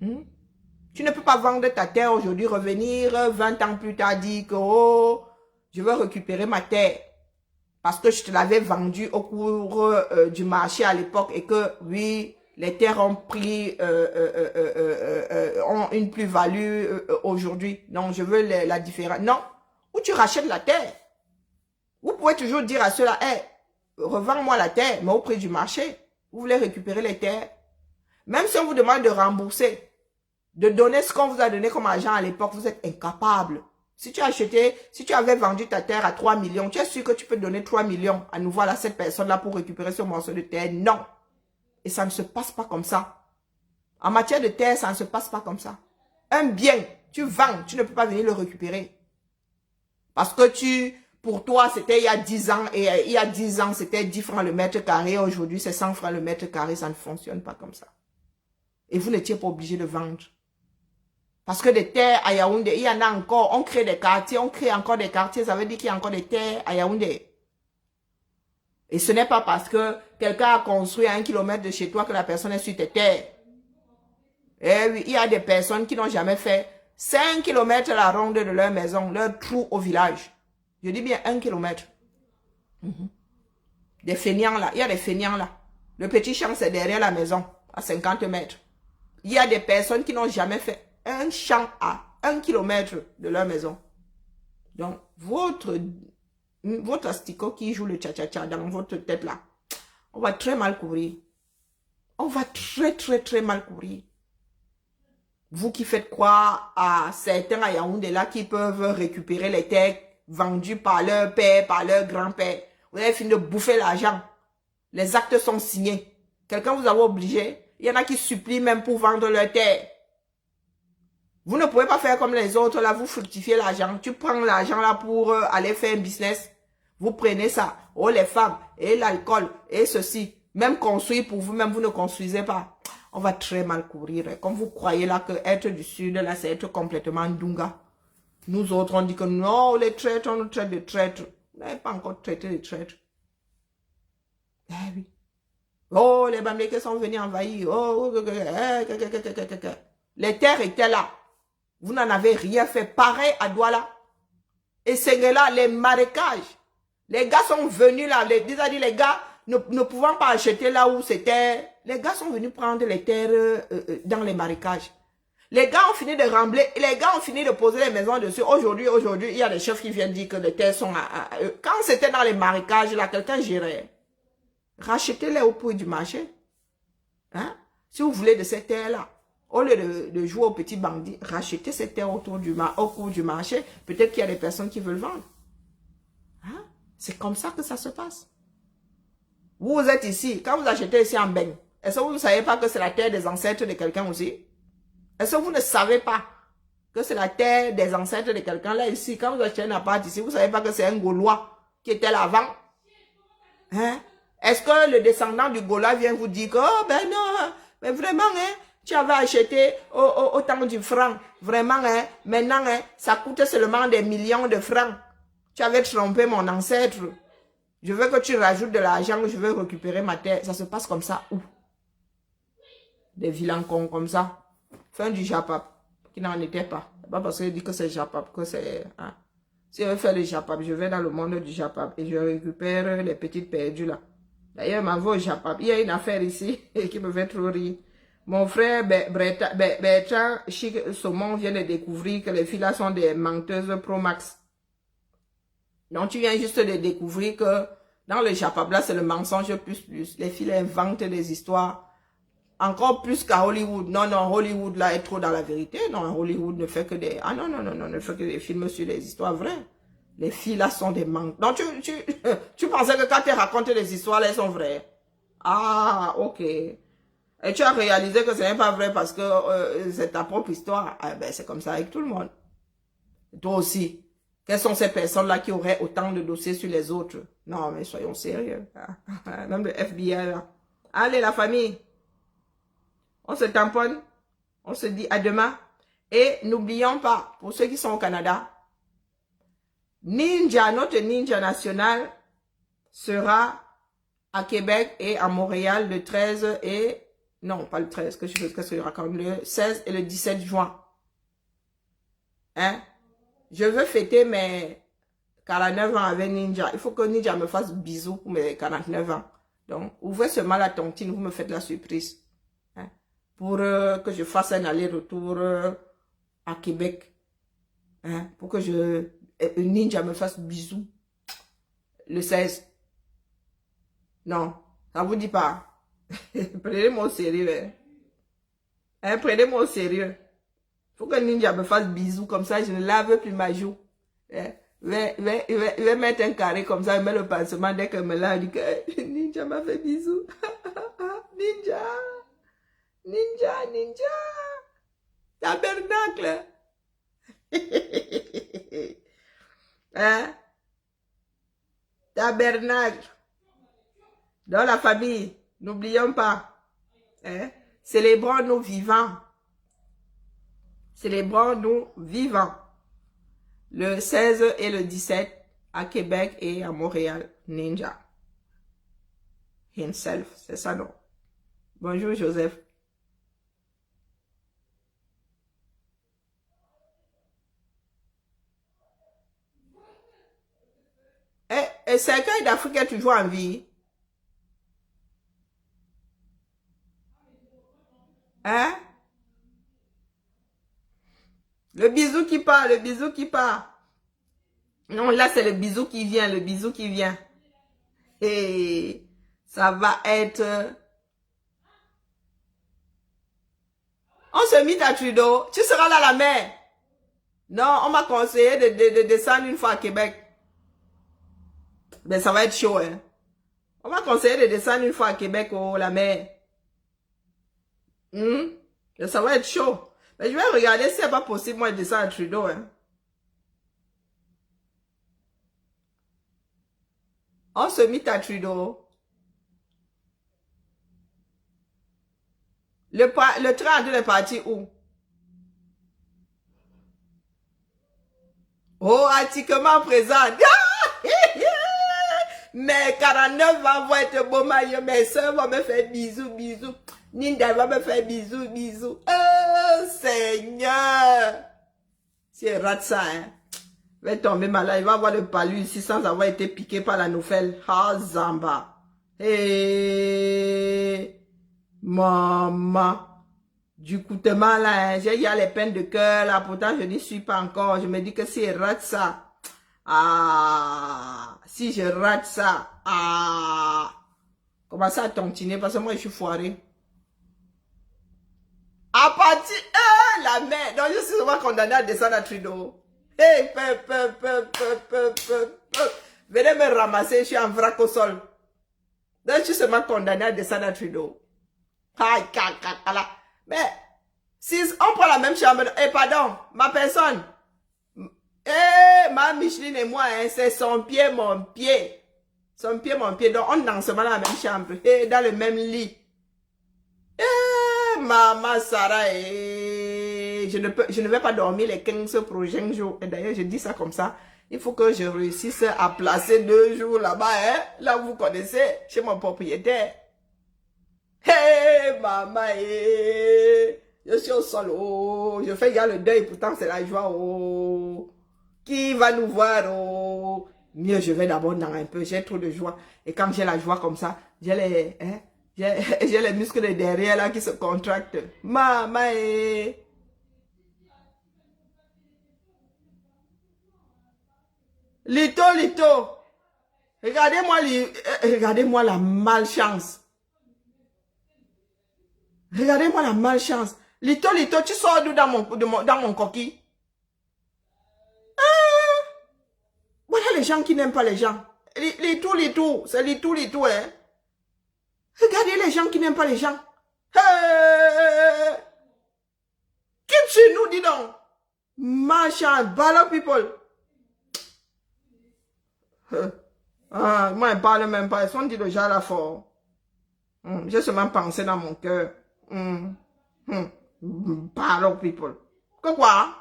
Tu ne peux pas vendre ta terre aujourd'hui, revenir 20 ans plus tard, dire que oh, je veux récupérer ma terre. Parce que je te l'avais vendue au cours du marché à l'époque et que oui, les terres ont pris ont une plus-value aujourd'hui. Donc, je veux la différence. Non. Ou tu rachètes la terre. Vous pouvez toujours dire à ceux-là, hey, revends-moi la terre, mais au prix du marché. Vous voulez récupérer les terres. Même si on vous demande de rembourser, de donner ce qu'on vous a donné comme argent à l'époque, vous êtes incapable. Si tu avais vendu ta terre à 3 millions, tu es sûr que tu peux donner 3 millions à nouveau à cette personne-là pour récupérer ce morceau de terre? Non. Et ça ne se passe pas comme ça. En matière de terre, ça ne se passe pas comme ça. Un bien, tu vends, tu ne peux pas venir le récupérer. Parce que pour toi, c'était il y a 10 ans, et il y a 10 ans, c'était 10 francs le mètre carré, aujourd'hui, c'est 100 francs le mètre carré, ça ne fonctionne pas comme ça. Et vous n'étiez pas obligé de vendre. Parce que des terres à Yaoundé, il y en a encore, on crée des quartiers, on crée encore des quartiers, ça veut dire qu'il y a encore des terres à Yaoundé. Et ce n'est pas parce que quelqu'un a construit à 1 kilomètre de chez toi que la personne est sur tes terres. Eh oui, il y a des personnes qui n'ont jamais fait 5 kilomètres la ronde de leur maison, leur trou au village. Je dis bien 1 kilomètre. Des feignants là, il y a des feignants là. Le petit champ, c'est derrière la maison, à 50 mètres. Il y a des personnes qui n'ont jamais fait un champ à 1 kilomètre de leur maison. Donc, votre asticot qui joue le tcha-tcha-tcha dans votre tête là, on va très mal courir. On va très mal courir. Vous qui faites croire à certains à Yaoundé là qui peuvent récupérer les terres vendues par leur père, par leur grand-père. Vous avez fini de bouffer l'argent. Les actes sont signés. Quelqu'un vous a obligé. Il y en a qui supplient même pour vendre leur terre. Vous ne pouvez pas faire comme les autres là, vous fructifiez l'argent. Tu prends l'argent là pour aller faire un business. Vous prenez ça. Oh les femmes, et l'alcool, et ceci. Même construire pour vous-même, vous ne construisez pas. On va très mal courir. Comme vous croyez là que être du sud, là, c'est être complètement dunga. Nous autres, on dit que non, les traîtres, on nous traite de traîtres. Vous n'avez pas encore traité de traîtres. Eh oui. Oh, les Bamileke sont venus envahir. Oh, les terres étaient là. Vous n'en avez rien fait. Pareil à Douala. Et c'est là, les marécages. Les gars sont venus là. Les gars ne pouvant pas acheter là où c'était. Les gars sont venus prendre les terres dans les marécages. Les gars ont fini de rembler. Les gars ont fini de poser les maisons dessus. Aujourd'hui, il y a des chefs qui viennent dire que les terres sont à eux. Quand c'était dans les marécages, là, quelqu'un gérait. Rachetez-les au prix du marché. Hein? Si vous voulez de ces terres-là, au lieu de jouer aux petits bandits, rachetez ces terres au cours du marché. Peut-être qu'il y a des personnes qui veulent vendre. Hein? C'est comme ça que ça se passe. Vous êtes ici, quand vous achetez ici en Beng, est-ce que vous ne savez pas que c'est la terre des ancêtres de quelqu'un aussi? Est-ce que vous ne savez pas que c'est la terre des ancêtres de quelqu'un là ici? Quand vous achetez un appart ici, vous ne savez pas que c'est un Gaulois qui était là avant? Hein? Est-ce que le descendant du Gaulois vient vous dire que, oh ben non, mais vraiment, hein, tu avais acheté au temps du franc. Vraiment, hein, maintenant, hein, ça coûte seulement des millions de francs. Tu avais trompé mon ancêtre. Je veux que tu rajoutes de l'argent, je veux récupérer ma terre. Ça se passe comme ça où? Des vilains cons comme ça. Fin du Japap, qui n'en était pas. Pas parce qu'il dit que c'est Japap, que c'est... Hein. Si je veux faire le Japap, je vais dans le monde du Japap et je récupère les petites perdues là. D'ailleurs, ma voix au Japap, il y a une affaire ici qui me fait trop rire. Mon frère Bertrand Chic Saumon vient de découvrir que les filles là sont des menteuses Pro Max. Donc, tu viens juste de découvrir que dans le Japap, là, c'est le mensonge plus. Les filles inventent des histoires encore plus qu'à Hollywood. Non, Hollywood, là, est trop dans la vérité. Non, Hollywood ne fait que des... Ah non, ne fait que des films sur des histoires vraies. Les filles, là, sont des menteuses. Donc, tu pensais que quand tu racontes des histoires, là, elles sont vraies. Ah, ok. Et tu as réalisé que ce n'est pas vrai parce que c'est ta propre histoire. Ah, ben, c'est comme ça avec tout le monde. Et toi aussi. Quelles sont ces personnes-là qui auraient autant de dossiers sur les autres? Non, mais soyons sérieux. Même le FBI, là. Allez, la famille. On se tamponne. On se dit à demain. Et n'oublions pas, pour ceux qui sont au Canada, notre ninja national sera à Québec et à Montréal le 13 et... Non, pas le 13, qu'est-ce que je raconte? Le 16 et le 17 juin. Hein? Je veux fêter mes 49 ans avec Ninja. Il faut que Ninja me fasse bisous pour mes 49 ans. Donc, ouvrez seulement la tontine, vous me faites la surprise. Hein? Pour que je fasse un aller-retour à Québec. Hein? Pour que Ninja me fasse bisous. Le 16. Non, ça vous dit pas. Prenez-moi au sérieux. Hein, prenez-moi au sérieux. Faut que Ninja me fasse bisous comme ça, je ne lave plus ma joue. Hein? Il va mettre un carré comme ça, il met le pansement dès que me lave, il dit que Ninja m'a fait bisous. Ninja, Ninja, Ninja, tabernacle. Hein? Tabernacle. Dans la famille, n'oublions pas. Hein? Célébrons-nous vivants. Célébrons-nous vivants. Le 16 et le 17 à Québec et à Montréal. Ninja. Himself. C'est ça, non? Bonjour, Joseph. Et cercueil d'Afrique est toujours en vie. Hein? Le bisou qui part, le bisou qui part. Non, là, c'est le bisou qui vient, le bisou qui vient. Et ça va être... On se mit à Trudeau. Tu seras là la mer. Non, on m'a conseillé de descendre une fois à Québec. Ben, ça va être chaud, hein. On m'a conseillé de descendre une fois à Québec, oh, la mer. Ça va être chaud. Mais je vais regarder si c'est pas possible, moi, de descendre à Trudeau, hein. On se mit à Trudeau. Le train de parti où? Oh, antiquement présent. Mais 49 ans vont être beau maillot. Mes soeurs vont me faire bisous, bisous. Ninda va me faire bisous, bisous. Oh, Seigneur. Si elle rate ça, hein. Il va tomber malade. Il va avoir le palu ici sans avoir été piqué par la nouvelle. Ah, Zamba. Hey, maman. Du coûtement là, hein. Il y a les peines de cœur là. Pourtant, je n'y suis pas encore. Je me dis que si elle rate ça. Ah, si je rate ça. Ah. Commence à tontiner parce que moi, je suis foiré. À partir, la mer. Donc, je suis souvent condamné à descendre à Trudeau. Hey, venez me ramasser, je suis en vrac au sol. Donc, je suis seulement condamné à descendre à Trudeau. Aïe, cacala. Mais, si on prend la même chambre, pardon, ma personne, ma Micheline et moi, hein, c'est son pied, mon pied. Son pied, mon pied. Donc, on danse dans la même chambre, dans le même lit. Maman Sarah, je ne vais pas dormir les 15 prochains jours. Et d'ailleurs, je dis ça comme ça. Il faut que je réussisse à placer 2 jours là-bas, hein. Là, vous connaissez, chez mon propriétaire. Hey, maman, je suis au sol, oh. Je fais le deuil, pourtant c'est la joie, oh. Qui va nous voir, oh. Mieux, je vais d'abord dans un peu, j'ai trop de joie. Et quand j'ai la joie comme ça, j'ai les... Hein, j'ai les muscles de derrière là qui se contractent. Maman, Lito. Regardez-moi la malchance. Regardez-moi la malchance. Lito, tu sors d'où dans mon coquille? Voilà les gens qui n'aiment pas les gens. Lito, c'est Lito, hein. Regardez les gens qui n'aiment pas les gens. Quitte chez nous, dis donc. Machin, ballot people. Moi, ils parlent même pas. Ils sont dit déjà là fort. J'ai seulement pensé dans mon cœur. Ballot people. Quoi?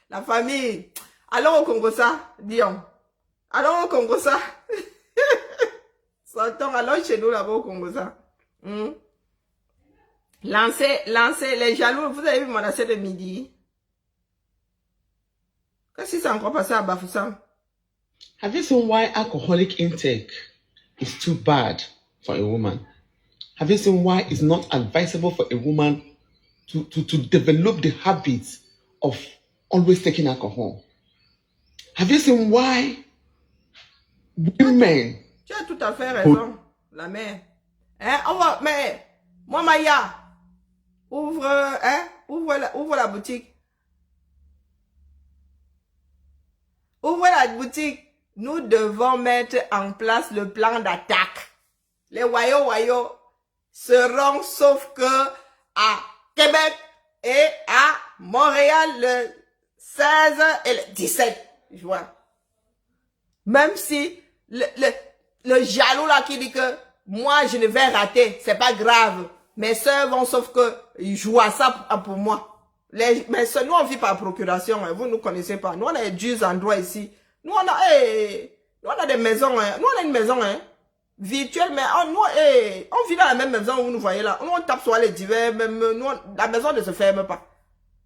La famille. Allons au Congo ça, Dion. Allons au Congo ça. Sortons, allons chez nous là-bas au Congo ça. Lancez les jaloux. Vous avez vu mon assiette de midi? Qu'est-ce qui s'est encore passé à Bafoussam? Have you seen why alcoholic intake is too bad for a woman? Have you seen why it's not advisable for a woman to develop the habits of always taking alcohol? Have you seen why women Tu as tout à fait raison, la mère. Hein, mais, moi, Maya, ouvre la boutique. Ouvre la boutique. Nous devons mettre en place le plan d'attaque. Les wayo seront sauf que à Québec et à Montréal le 16 et le 17 juin. Même si le jaloux là qui dit que moi je ne vais rater, c'est pas grave. Mes soeurs vont sauf que ils jouent à ça pour moi. Mes soeurs, nous on vit par procuration, hein, vous ne nous connaissez pas. Nous on a des endroits ici. Nous on a des maisons, hein. Nous on a une maison hein, virtuelle, mais on vit dans la même maison où vous nous voyez là. Nous on tape sur les divers, même nous, la maison ne se ferme pas.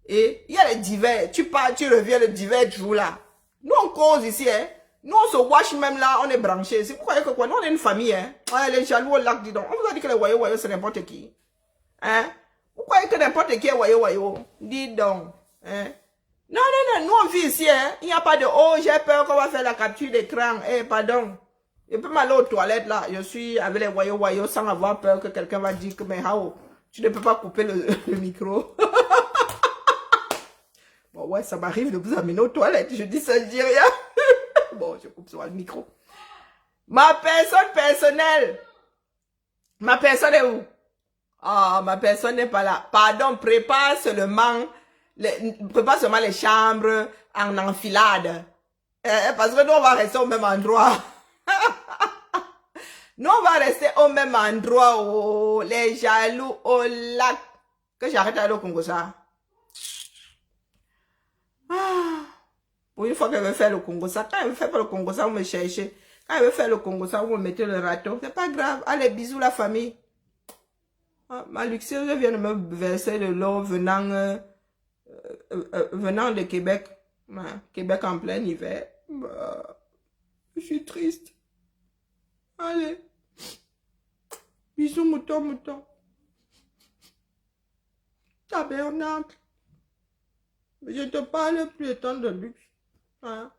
Et il y a les divers, tu pars, tu reviens, le divers joue là. Nous on cause ici, hein. Nous on se wash même là, on est branchés. C'est pourquoi que quoi, nous on est une famille, hein. Ouais, les jaloux au lac, dis donc. On vous a dit que les wayo c'est n'importe qui. Hein? Vous croyez que n'importe qui est wayo? Dis donc. Hein? Non, nous on vit ici, hein. Il n'y a pas de, oh, j'ai peur qu'on va faire la capture d'écran. Eh, pardon. Je peux m'aller aux toilettes là. Je suis avec les wayo sans avoir peur que quelqu'un va dire que, mais how, tu ne peux pas couper le micro. Bon, ouais, ça m'arrive de vous amener aux toilettes. Je dis ça, je dis rien. Bon, je coupe sur le micro. Ma personne personnelle. Ma personne est où? Ah, ma personne n'est pas là. Pardon, prépare seulement les chambres en enfilade. Parce que nous, on va rester au même endroit. Nous, on va rester au même endroit. Oh, les jaloux au lac. Que j'arrête d'aller au Congo, ça. Ah. Pour une fois qu'elle veut faire le Congo, ça. Quand elle veut faire le Congo, ça, vous me cherchez. Quand elle veut faire le Congo, ça, vous me mettez le râteau. C'est pas grave. Allez, bisous la famille. Ah, ma luxueuse vient de me verser de l'eau venant de Québec. Québec en plein hiver. Bah, je suis triste. Allez. Bisous, mouton. Tabernacle. Je te parle plus de temps de luxe. Hein?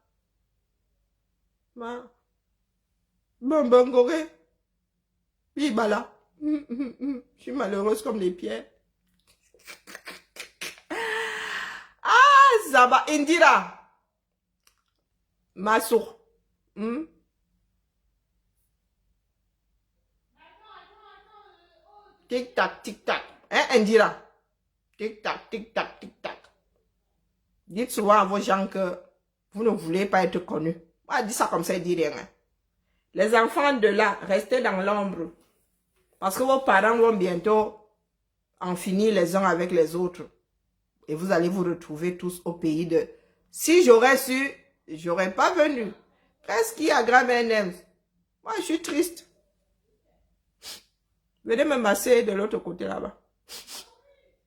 Bon, goré. Bibala. Je suis malheureuse comme des pierres. Ah, Zaba, Indira. Massour. Tic-tac, tic-tac. Hein, Indira? Tic-tac, tic-tac, tic-tac. Dites souvent à vos gens que vous ne voulez pas être connus. Moi, dis ça comme ça, il dit rien. Les enfants de là, restez dans l'ombre. Parce que vos parents vont bientôt en finir les uns avec les autres. Et vous allez vous retrouver tous au pays de... Si j'aurais su, j'aurais pas venu. Qu'est-ce qui aggrave un homme? Moi, je suis triste. Venez me masser de l'autre côté là-bas.